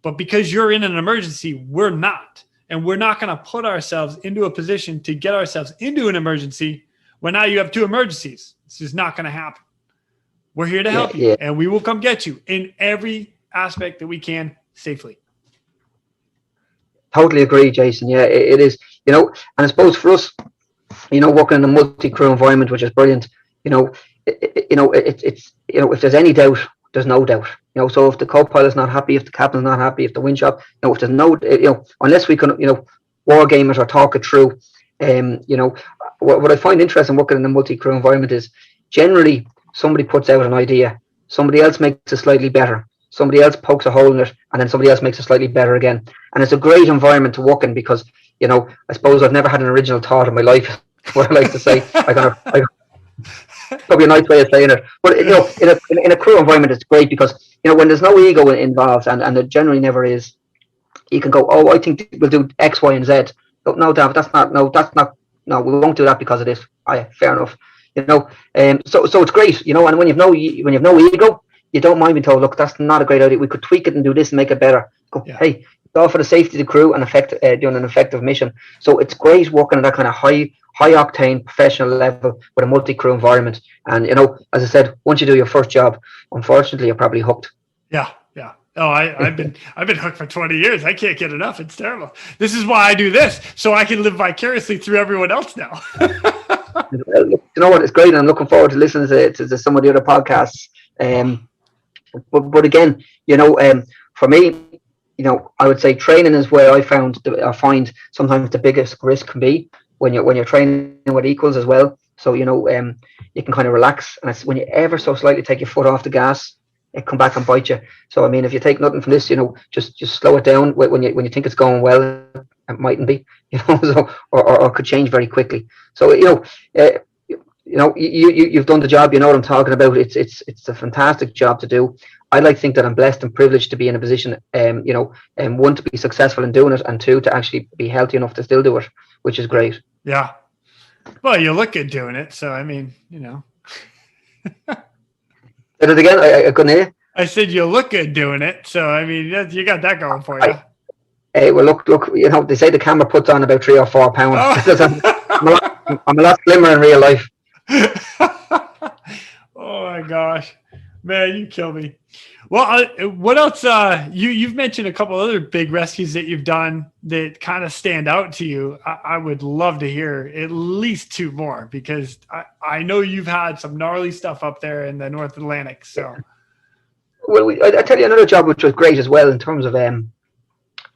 But because you're in an emergency, we're not. And we're not going to put ourselves into a position to get ourselves into an emergency when now you have two emergencies. This is not going to happen. We're here to help you and we will come get you in every aspect that we can safely. Totally agree, Jason. Yeah, it is, and I suppose for us, working in a multi-crew environment, which is brilliant, it's if there's any doubt, there's no doubt. So if the co-pilot's not happy, if the captain's not happy, if the wind shop, if there's no, unless we can, war gamers or talk it through, what I find interesting working in a multi-crew environment is generally somebody puts out an idea, somebody else makes it slightly better, somebody else pokes a hole in it, and then somebody else makes it slightly better again. And it's a great environment to work in because, I suppose I've never had an original thought in my life, what I like to say. Probably a nice way of saying it. But, in a crew environment, it's great because, when there's no ego involved, and there generally never is, you can go, oh, I think we'll do X, Y, and Z. No, David, no, we won't do that because of this. Fair enough. So it's great, and when you've no ego, you don't mind being told, look, that's not a great idea. We could tweak it and do this and make it better. Go, hey, it's all for the safety of the crew and doing an effective mission. So it's great working at that kind of high octane professional level with a multi-crew environment. And, as I said, once you do your first job, unfortunately, you're probably hooked. Yeah. Yeah. Oh, I've been hooked for 20 years. I can't get enough. It's terrible. This is why I do this, so I can live vicariously through everyone else now. You know what? It's great. And I'm looking forward to listening to some of the other podcasts. But again, for me, I would say training is where I find sometimes the biggest risk can be when you're training with equals as well. So you can kind of relax, and it's when you ever so slightly take your foot off the gas, it come back and bite you. So I mean, if you take nothing from this, just slow it down when you think it's going well. It mightn't be, or could change very quickly. So you've done the job. You know what I'm talking about. It's a fantastic job to do. I like to think that I'm blessed and privileged to be in a position, one, to be successful in doing it, and two, to actually be healthy enough to still do it, which is great. Yeah. Well, you look good doing it. So, I mean, Say it again. I couldn't hear. I said you look good doing it. So, I mean, you got that going for you. Hey, well, look, they say the camera puts on about 3 or 4 pounds. Oh. I'm a lot slimmer in real life. Oh, my gosh. Man, you kill me. Well, what else? You've mentioned a couple other big rescues that you've done that kind of stand out to you. I would love to hear at least 2 more, because I know you've had some gnarly stuff up there in the North Atlantic. So, well, I tell you another job which was great as well in terms of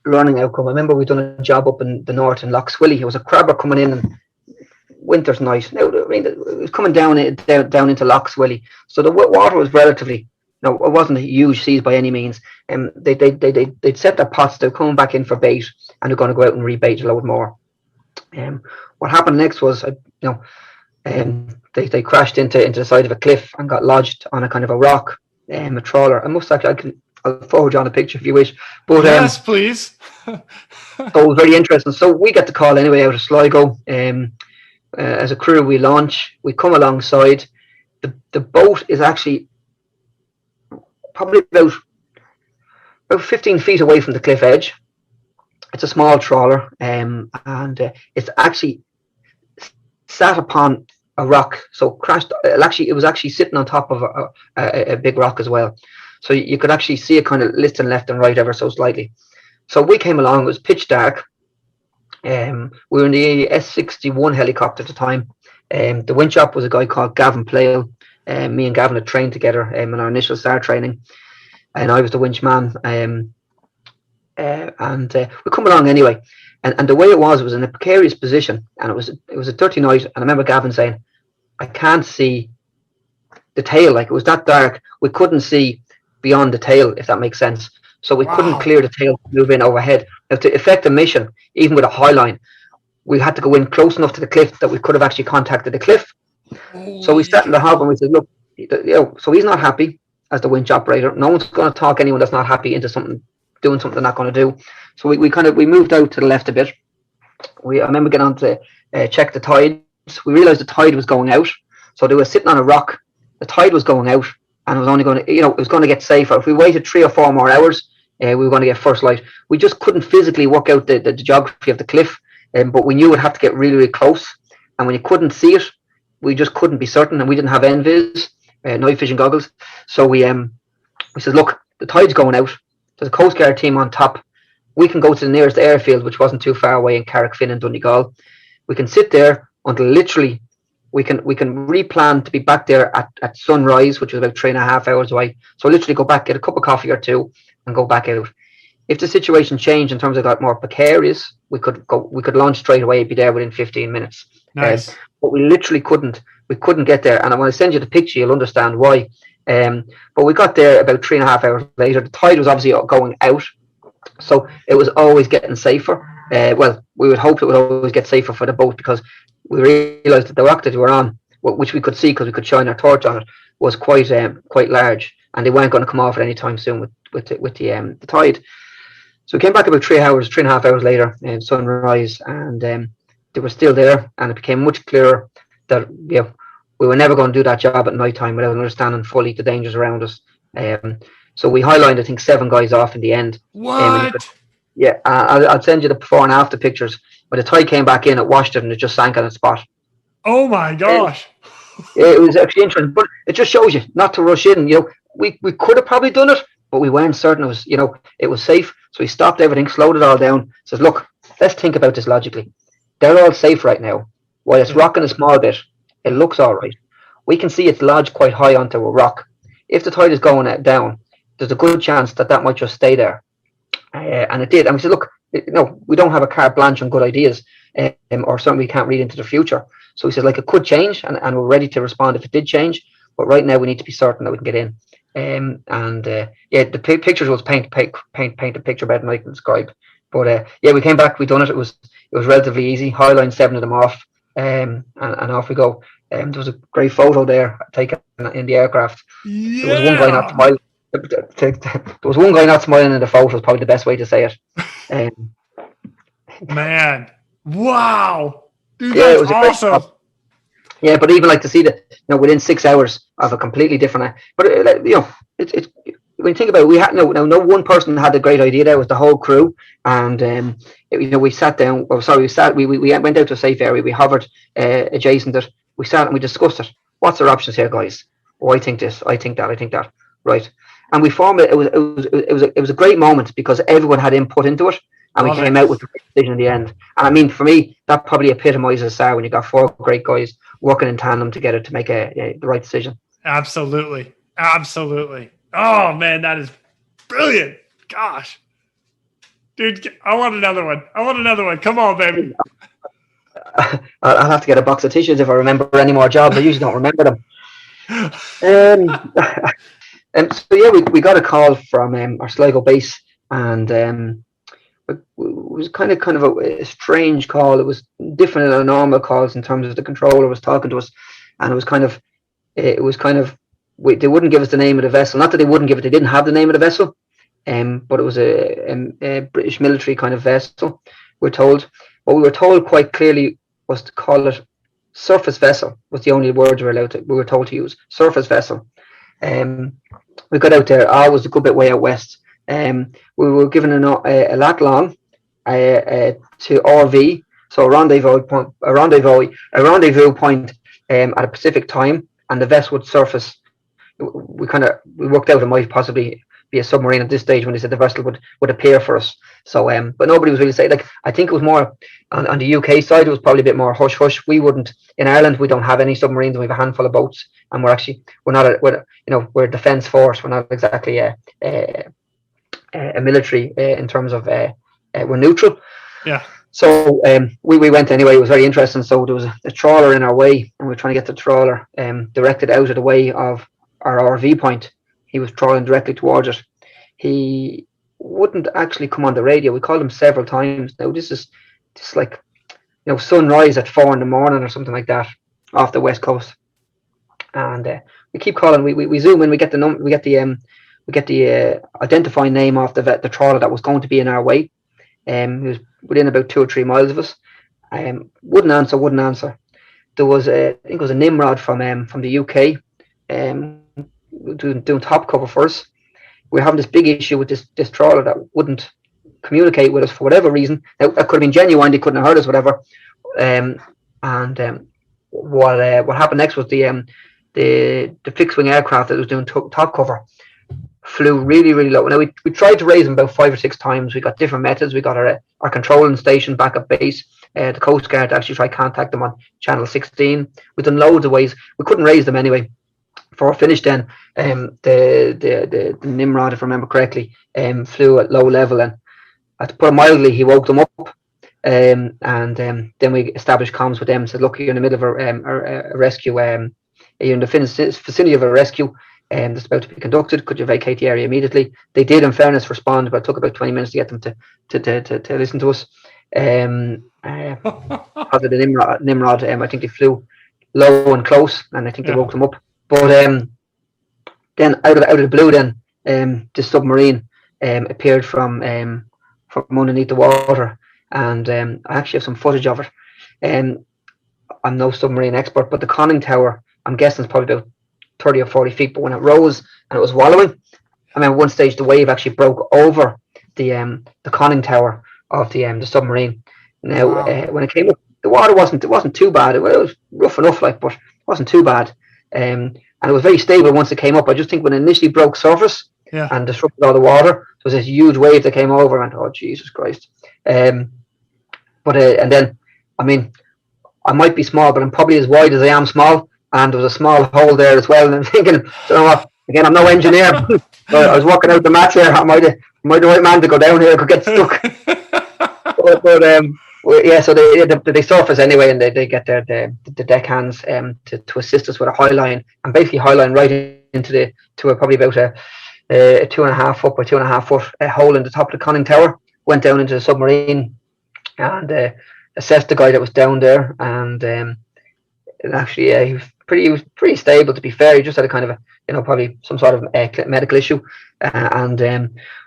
learning outcome. I remember we'd done a job up in the north in Lough Swilly. It was a crabber coming in, and winter's night. Now, I mean, it was coming down into Lough Swilly, so the water was relatively. No, it wasn't a huge seas by any means. They'd set their pots. They're coming back in for bait, and they're going to go out and rebait a load more. What happened next was, they crashed into the side of a cliff and got lodged on a kind of a rock. A trawler. I'll forward you on a picture if you wish. But yes, please. So it was very interesting. So we get the call anyway out of Sligo. As a crew, we launch. We come alongside. The boat is actually probably about 15 feet away from the cliff edge. It's a small trawler, and it's actually sat upon a rock. So crashed. It was actually sitting on top of a big rock as well. So you could actually see it kind of listing left and right ever so slightly. So we came along. It was pitch dark. We were in the S61 helicopter at the time. The winch up was a guy called Gavin Plale. Me and Gavin had trained together in our initial SAR training, and I was the winch man. We come along anyway, and the way it was in a precarious position, and it was a dirty night. And I remember Gavin saying, "I can't see the tail. Like, it was that dark. We couldn't see beyond the tail, if that makes sense. So we couldn't clear the tail to move in overhead. Now, to effect a mission, even with a high line, we had to go in close enough to the cliff that we could have actually contacted the cliff. So we sat in the hub and we said, look, so he's not happy as the winch operator. No one's going to talk anyone that's not happy into something doing something they're not going to do. So we moved out to the left a bit. I remember getting on to check the tides. We realised the tide was going out, so they were sitting on a rock. The tide was going out, and it was only going to, it was going to get safer. If we waited 3 or 4 more hours, we were going to get first light. We just couldn't physically work out the geography of the cliff, but we knew we'd have to get really, really close. And when you couldn't see it, we just couldn't be certain, and we didn't have NVIS, night vision goggles. So we said, look, the tide's going out. There's a Coast Guard team on top. We can go to the nearest airfield, which wasn't too far away in Carrickfinn and Donegal. We can sit there until literally we can replan to be back there at sunrise, which was about 3.5 hours away. So literally go back, get a cup of coffee or two, and go back out. If the situation changed in terms of got more precarious, we could launch straight away, be there within 15 minutes. Nice. But we literally couldn't get there. And when I send you the picture, you'll understand why. But we got there about 3.5 hours later. The tide was obviously going out, so it was always getting safer. Well, we would hope it would always get safer for the boat, because we realised that the rock that we were on, which we could see because we could shine our torch on it, was quite large, and they weren't going to come off at any time soon with the tide. So we came back about 3.5 hours later, sunrise, and they were still there, and it became much clearer that we were never going to do that job at night time without understanding fully the dangers around us. So we highlined, I think, 7 guys off in the end. What? I'll send you the before and after pictures. When the tide came back in, it washed it and it just sank on its spot. Oh my gosh! It was actually interesting, but it just shows you not to rush in. We could have probably done it, but we weren't certain it was safe. So we stopped everything, slowed it all down. Says, look, let's think about this logically. They're all safe right now. While it's rocking a small bit, it looks all right. We can see it's lodged quite high onto a rock. If the tide is going down, there's a good chance that might just stay there. And it did. And we said, look, we don't have a carte blanche on good ideas, or something we can't read into the future. So we said, like, it could change, and we're ready to respond if it did change. But right now we need to be certain that we can get in. The pictures was paint the picture better than I can describe. But we came back, we done it. It was relatively easy. Highline 7 of them off, and off we go. There was a great photo there taken in the aircraft. Yeah. There was one guy not smiling. There was one guy not smiling in the photo. Is probably the best way to say it. Man, wow, dude, it was awesome. Yeah, but even like to see that, within 6 hours of a completely different. But it's when you think about it, we had no one person had a great idea. There was the whole crew, and we sat down. We went out to a safe area. We hovered adjacent it. We sat and we discussed it. What's our options here, guys? Oh, I think this. I think that. I think that. Right. And we formed it. It was a great moment because everyone had input into it, and we came out with the decision in the end. And I mean, for me, that probably epitomizes SAR when you got 4 great guys working in tandem together to make the right decision. Absolutely. Oh man, that is brilliant. Gosh, dude, I want another one. Come on, baby. I'll have to get a box of tissues if I remember any more jobs. I usually don't remember them. We got a call from our Sligo base, and it was kind of a strange call. It was different than our normal calls in terms of the controller was talking to us, and it was kind of they wouldn't give us the name of the vessel. Not that they wouldn't give it; they didn't have the name of the vessel, but it was a British military kind of vessel. We're told. What we were told quite clearly was to call it surface vessel. Was the only word we were told to use. Surface vessel. We got out there. Was a good bit way out west. We were given a lat long to RV, so a rendezvous point at a specific time, and the vessel would surface. We worked out it might possibly be a submarine at this stage when they said the vessel would appear for us. So but nobody was really saying, like, I think it was more on the UK side, it was probably a bit more hush hush. We wouldn't, in Ireland we don't have any submarines, and we have a handful of boats, and we're a defence force. We're not exactly a military in terms of we're neutral. Yeah. So we went anyway. It was very interesting. So there was a trawler in our way, and we were trying to get the trawler directed out of the way of our RV point. He was trawling directly towards it. He wouldn't actually come on the radio. We called him several times. Now this is just like sunrise at 4 a.m. or something like that off the west coast, and we keep calling. We zoom in. We get the we get the identifying name of the trawler that was going to be in our way. He was within about 2 or 3 miles of us. Wouldn't answer. There was I think it was a Nimrod from the UK, doing top cover for us. We're having this big issue with this trawler that wouldn't communicate with us for whatever reason. Now, that could have been genuine; they couldn't have heard us, whatever. What happened next was the fixed wing aircraft that was doing top cover flew really, really low. Now we tried to raise them about 5 or 6 times. We got different methods. We got our controlling station back at base. The Coast Guard actually tried to contact them on channel 16. We've done loads of ways. We couldn't raise them anyway. Before I finished, then the Nimrod, if I remember correctly, flew at low level, and to put it mildly, he woke them up. And then we established comms with them and said, look, you're in the middle of a rescue, you're in the vicinity of a rescue that's about to be conducted. Could you vacate the area immediately? They did, in fairness, respond, but it took about 20 minutes to get them to listen to us. Because of the Nimrod, I think they flew low and close, and I think they woke them up. But then out of the blue, then this submarine appeared from underneath the water. And I actually have some footage of it. I'm no submarine expert, but the conning tower, I'm guessing, is probably about 30 or 40 feet. But when it rose and it was wallowing, I mean, at one stage the wave actually broke over the conning tower of the submarine. Now, wow. When it came up, the water wasn't too bad. It was rough enough, but it wasn't too bad. And it was very stable once it came up. I just think when it initially broke surface and disrupted all the water, there was this huge wave that came over, and oh, Jesus Christ. But and then, I mean, I might be small, but I'm probably as wide as I am small, and there was a small hole there as well. And I'm thinking, you know what? Again, I'm no engineer. But I was working out the maths here. Am I the right man to go down here? I could get stuck. Yeah. So they surface anyway, and they get the deckhands to assist us with a high line, and basically high line right into probably about a 2.5 foot by 2.5 foot hole in the top of the conning tower. Went down into the submarine and assessed the guy that was down there, and actually he was pretty stable, to be fair. He just had a kind of probably some sort of medical issue, and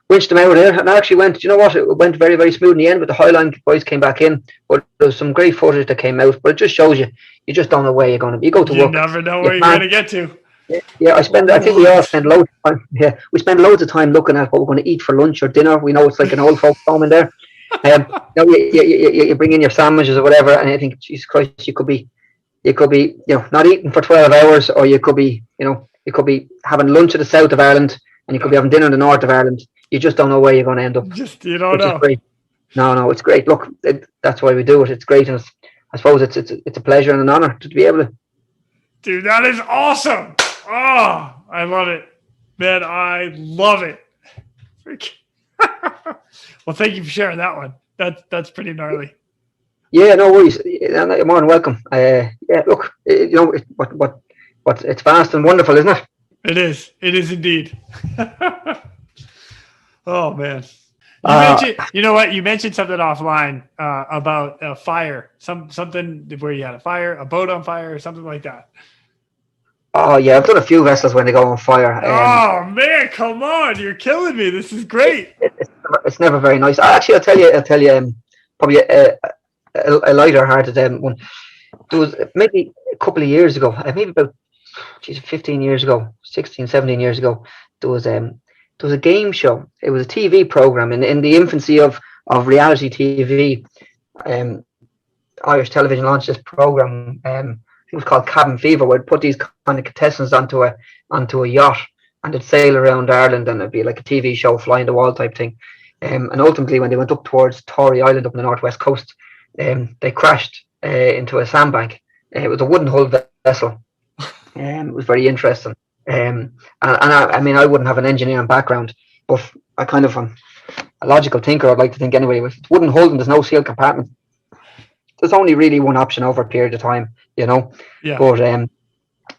winched him out of there. And I actually went, you know what, it went very, very smooth in the end. But the Highline boys came back in, but there was some great footage that came out. But it just shows you just don't know where you're going to be. You go to work, you never know where you're going to get to. Yeah, I think we all spend loads of time. Yeah, we spend loads of time looking at what we're going to eat for lunch or dinner. We know it's like an old folks' home in there. You bring in your sandwiches or whatever, and I think, Jesus Christ, you could be not eating for 12 hours, or you could be having lunch at the south of Ireland, and you could be having dinner in the north of Ireland. You just don't know where you're going to end up. Just you don't know. Great. No, it's great. Look, that's why we do it. It's great, and I suppose it's a pleasure and an honor to be able to. Dude, that is awesome. Oh, I love it, man. I love it. Well, thank you for sharing that one. That's pretty gnarly. Yeah, no worries. You're more than welcome. Yeah, look, it's vast and wonderful, isn't it? It is. It is indeed. Oh man. You know what? You mentioned something offline about a fire. Something where you had a fire, a boat on fire, or something like that. Oh yeah, I've done a few vessels when they go on fire. Oh man, come on! You're killing me. This is great. It's never very nice. Actually, I'll tell you. Probably a lighter-hearted one. There was maybe a couple of years ago, maybe about 15 years ago, 16, 17 years ago. There was a game show. It was a TV program in the infancy of reality TV. Irish television launched this program. It was called Cabin Fever, where it put these kind of contestants onto a yacht, and they'd sail around Ireland, and it'd be like a TV show, fly in the wall type thing. And ultimately, when they went up towards Tory Island up on the northwest coast, they crashed into a sandbank. It was a wooden hull vessel. It was very interesting. And I mean, I wouldn't have an engineering background, but I kind of am a logical thinker. I'd like to think anyway. If it's wooden hull and there's no sealed compartment, there's only really one option over a period of time, Yeah. But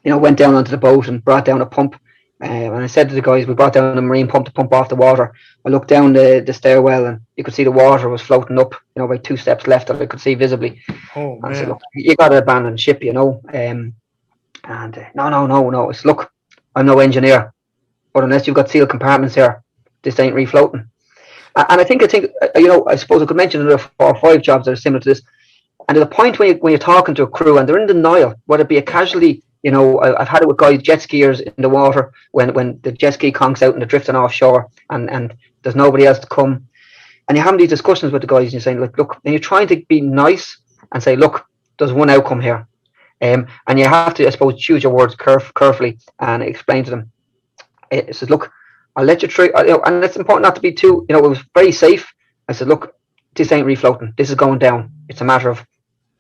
went down onto the boat and brought down a pump. And I said to the guys, we brought down a marine pump to pump off the water. I looked down the stairwell, and you could see the water was floating up, about 2 steps left that I could see visibly. Oh, man. I said, look, you got to abandon ship, And no. It's, look, I'm no engineer, but unless you've got sealed compartments here, this ain't refloating. And I think, I suppose I could mention another 4 or 5 jobs that are similar to this. And to the point when you're talking to a crew and they're in denial, whether it be a casualty, I've had it with guys, jet skiers in the water when the jet ski conks out and they're drifting offshore and there's nobody else to come. And you're having these discussions with the guys and you're saying, look, and you're trying to be nice and say, look, there's one outcome here. And you have to, I suppose, choose your words carefully and explain to them. It says, look, I'll let you try, and it's important not to be too, it was very safe. I said, look, this ain't refloating. This is going down. It's a matter of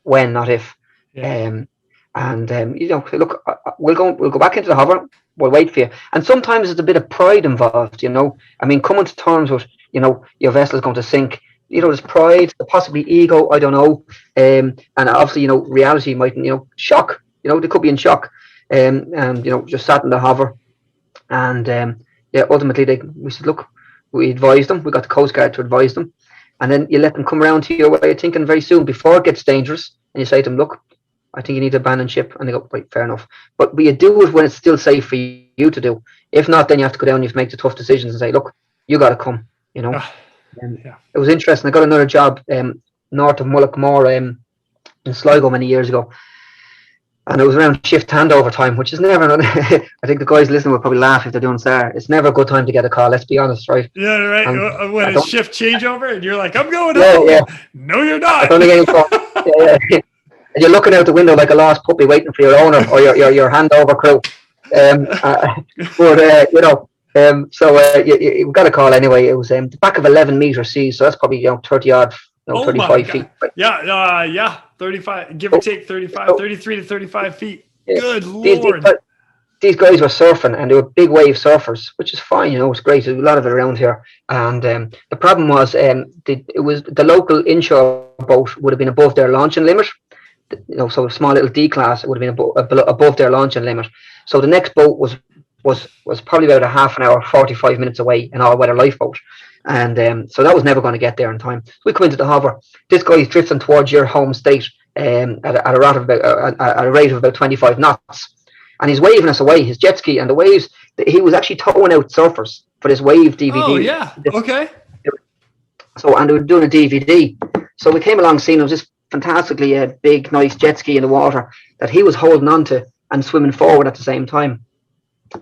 when, not if. Yeah. Look, we'll go back into the hover. We'll wait for you. And sometimes there's a bit of pride involved, I mean, coming to terms with, your vessel is going to sink. There's pride, possibly ego, I don't know. And obviously, reality might, shock. They could be in shock. Just sat in the hover. And ultimately, we said, look, we advised them. We got the Coast Guard to advise them. And then you let them come around to your way of thinking very soon before it gets dangerous. And you say to them, look, I think you need to abandon ship. And they go, right, fair enough. But you do it when it's still safe for you to do. If not, then you have to go down and you have to make the tough decisions and say, look, you got to come, It was interesting. I got another job north of Mullaghmore in Sligo many years ago. And it was around shift handover time, which is never, I think the guys listening will probably laugh if they're doing SAR. It's never a good time to get a call, let's be honest, right? Yeah, right. And when it's shift changeover and you're like, I'm going home. Yeah. No, you're not. And you're looking out the window like a lost puppy waiting for your owner or your handover crew. We got a call anyway. It was the back of 11 meter seas, so that's probably 30 odd, 35 feet. Yeah, 35, give or take 33 to 35 feet. Yeah. Good Lord. These guys were surfing and they were big wave surfers, which is fine, it's great. There's a lot of it around here. And the problem was it was the local inshore boat would have been above their launching limit. So a small little D class would have been above their launching limit. So the next boat was probably about a half an hour, 45 minutes away, an all-weather lifeboat. And so that was never going to get there in time. So we come into the hover. This guy is drifting towards your home state at a rate of about 25 knots. And he's waving us away, his jet ski, and the waves, he was actually towing out surfers for this wave DVD. Oh, yeah. Okay. So, and they were doing a DVD. So we came along seeing it was this fantastically big, nice jet ski in the water that he was holding on to and swimming forward at the same time.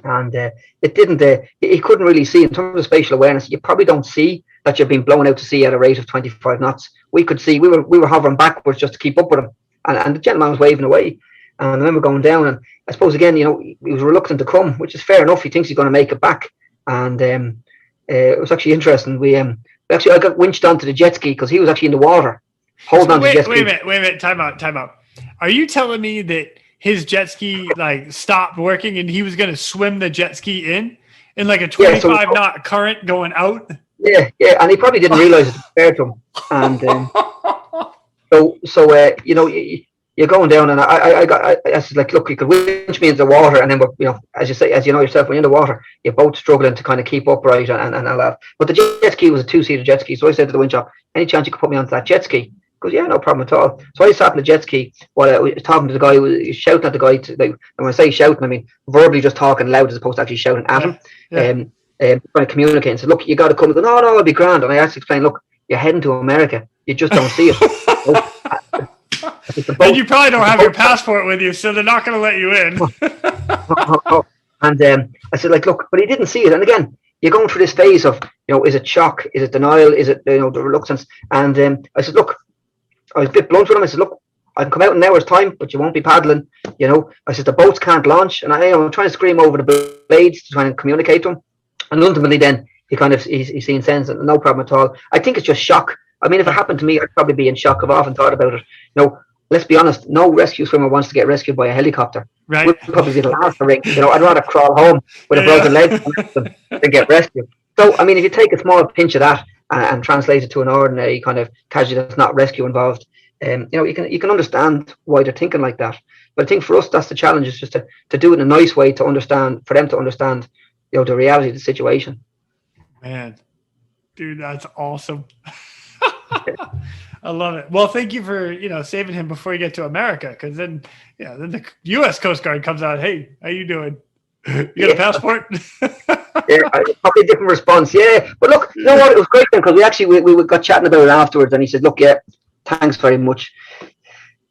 And it didn't, he couldn't really see in terms of spatial awareness. You probably don't see that you're being blown out to sea at a rate of 25 knots. We could see, we were hovering backwards just to keep up with him. And the gentleman was waving away. And I remember going down, and I suppose again, he was reluctant to come, which is fair enough. He thinks he's going to make it back. And it was actually interesting. I got winched onto the jet ski because he was actually in the water. Hold on to the jet ski. Wait a minute. Time out. Are you telling me that his jet ski stopped working and he was going to swim the jet ski in like a 25 knot current going out? Yeah, and he probably didn't realize it was fair to him. And you're going down, and I said, like, look, you could winch me into the water, and then we're, as you know yourself, when you're in the water, you're both struggling to kind of keep upright and all that. But the jet ski was a 2-seater jet ski, so I said to the winch up, any chance you could put me onto that jet ski? He goes, yeah, no problem at all. So I sat in the jet ski while I was talking to the guy, who was shouting at the guy. And when I say shouting, I mean verbally just talking loud as opposed to actually shouting at him. Trying to communicate and said, look, you got to come. He goes, no, I'll be grand. And I actually explained, look, you're heading to America. You just don't see it. And you probably don't have your passport with you, so they're not going to let you in. And I said, like, look, but he didn't see it. And again, you're going through this phase of, is it shock? Is it denial? Is it, the reluctance? And I said, look, I was a bit blunt with him. I said, look, I can come out in an hour's time, but you won't be paddling. I said, the boats can't launch. And I'm trying to scream over the blades to try and communicate to him. And ultimately then he's seen sense and no problem at all. I think it's just shock. I mean, if it happened to me, I'd probably be in shock. I've often thought about it. Let's be honest, no rescue swimmer wants to get rescued by a helicopter. Right. We'll probably be the last to ring. I'd rather crawl home with a broken leg than get rescued. So, I mean, if you take a small pinch of that and translate it to an ordinary kind of casualty that's not rescue involved, you can understand why they're thinking like that. But I think for us, that's the challenge, is just to do it in a nice way, to understand, for them to understand, the reality of the situation. Man, dude, that's awesome. I love it. Well, thank you for, saving him before you get to America. Cause then the U.S. Coast Guard comes out. Hey, how you doing? You got a passport? Yeah, probably a different response. Yeah, but look, you know what? It was great then, because we got chatting about it afterwards, and he said, "Look, yeah, thanks very much."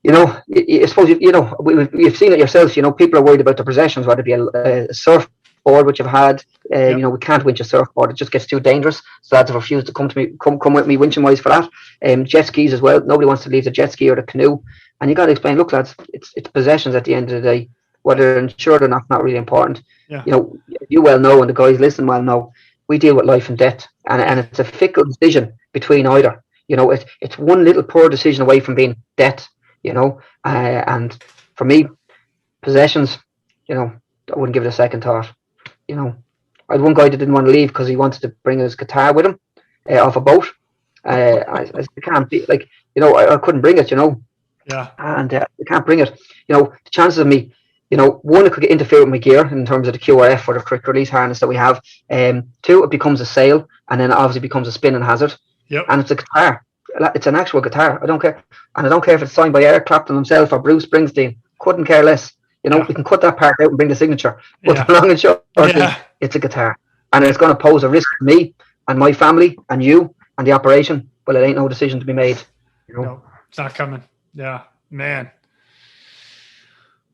You know, I suppose you've seen it yourself. You know, people are worried about their possessions, whether it be a surfboard which you've had. You know, we can't winch a surfboard; it just gets too dangerous. So lads have refused to come with me winching wise for that. Jet skis as well. Nobody wants to leave the jet ski or the canoe, and you got to explain. Look, lads, it's possessions at the end of the day. Whether they're insured or not really important. Yeah. You know, you well know, and the guys listen well know, we deal with life and death, and it's a fickle decision between either. You know, it's one little poor decision away from being death. You know, and for me, possessions, you know, I wouldn't give it a second thought. You know, I had one guy that didn't want to leave because he wanted to bring his guitar with him off a boat. I can't be like, you know, I couldn't bring it, you know. Yeah. And I can't bring it. You know, the chances of me, you know, one, it could interfere with my gear in terms of the QRF or the quick release harness that we have. Two, it becomes a sail, and then obviously becomes a spinning hazard. Yep. And it's a guitar. It's an actual guitar. I don't care. And I don't care if it's signed by Eric Clapton himself or Bruce Springsteen. Couldn't care less. You know, we can cut that part out and bring the signature. But the long and short is, it's a guitar. And it's going to pose a risk to me and my family and you and the operation. Well, it ain't no decision to be made. You know? No, it's not coming. Yeah, man.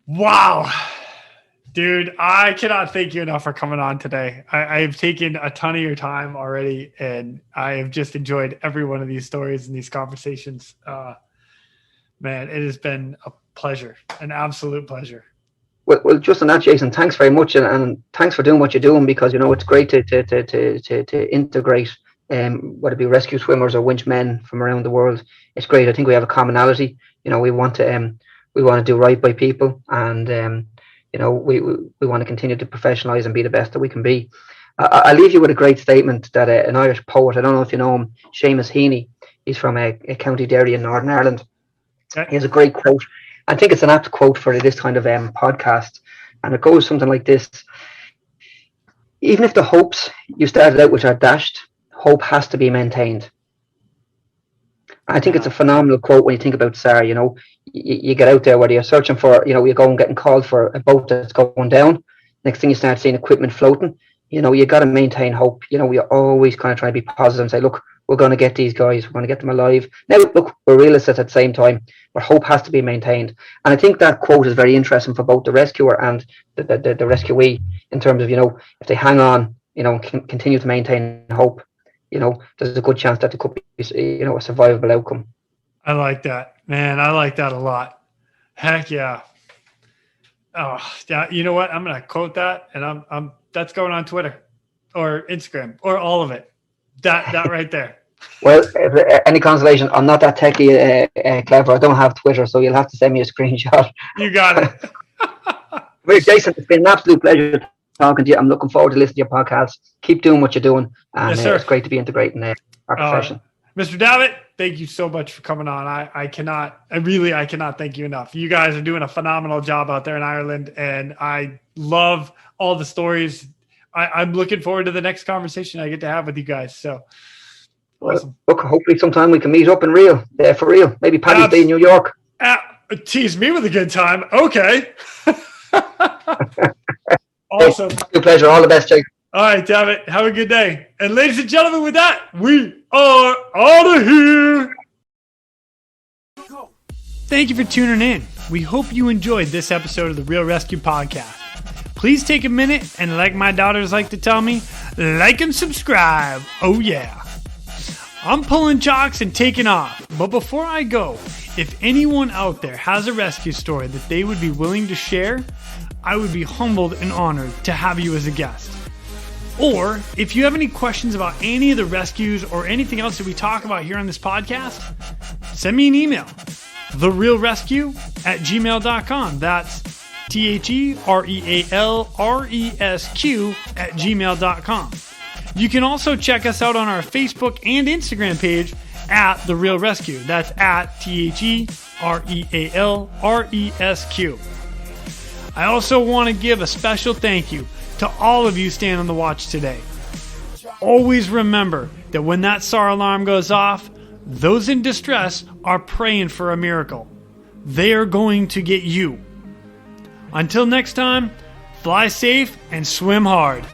Wow. Dude, I cannot thank you enough for coming on today. I've taken a ton of your time already, and I have just enjoyed every one of these stories and these conversations. Man, it has been a pleasure, an absolute pleasure. Well, just on that, Jason, thanks very much, and thanks for doing what you're doing, because, you know, it's great to integrate, whether it be rescue swimmers or winch men from around the world. It's great. I think we have a commonality. You know, we want to do right by people, and you know, we want to continue to professionalize and be the best that we can be. I'll leave you with a great statement that an Irish poet, I don't know if you know him, Seamus Heaney, he's from a County Derry in Northern Ireland. He has a great quote. I think it's an apt quote for this kind of podcast, and it goes something like this: even if the hopes you started out with are dashed, hope has to be maintained. I think it's a phenomenal quote when you think about SAR. You know, you get out there, whether you're searching for, you know, you're going getting called for a boat that's going down. Next thing you start seeing equipment floating. You know, you got to maintain hope. You know, we always kind of try to be positive and say, look, we're going to get these guys. We're going to get them alive. Now, look, we're realists at the same time, but hope has to be maintained. And I think that quote is very interesting for both the rescuer and the rescuee, in terms of, you know, if they hang on, you know, continue to maintain hope, you know, there's a good chance that there could be, you know, a survivable outcome. I like that, man. I like that a lot. Heck yeah. Oh, yeah. You know what? I'm going to quote that, and that's going on Twitter or Instagram or all of it. That right there. Well, if any consolation, I'm not that techie clever. I don't have Twitter, so you'll have to send me a screenshot. You got it. Well, Jason, it's been an absolute pleasure talking to you. I'm looking forward to listening to your podcast. Keep doing what you're doing, and yes, it's great to be integrating our profession. Mr. Davitt, thank you so much for coming on. I cannot thank you enough. You guys are doing a phenomenal job out there in Ireland, and I love all the stories. I'm looking forward to the next conversation I get to have with you guys. So, awesome. Look, hopefully sometime we can meet up in real, for real. Maybe Paddy's Day in New York. Tease me with a good time. Okay. Awesome. Hey, pleasure. All the best, Jake. All right, Davitt. Have a good day. And ladies and gentlemen, with that, we are out of here. Thank you for tuning in. We hope you enjoyed this episode of the Real ResQ podcast. Please take a minute and, like my daughters like to tell me, like and subscribe. Oh yeah. I'm pulling chocks and taking off. But before I go, if anyone out there has a rescue story that they would be willing to share, I would be humbled and honored to have you as a guest. Or if you have any questions about any of the rescues or anything else that we talk about here on this podcast, send me an email, therealresq@gmail.com. That's therealresq@gmail.com. You can also check us out on our Facebook and Instagram page at The Real ResQ. That's at therealresq. I also want to give a special thank you to all of you staying on the watch today. Always remember that when that SAR alarm goes off, those in distress are praying for a miracle. They are going to get you. Until next time, fly safe and swim hard.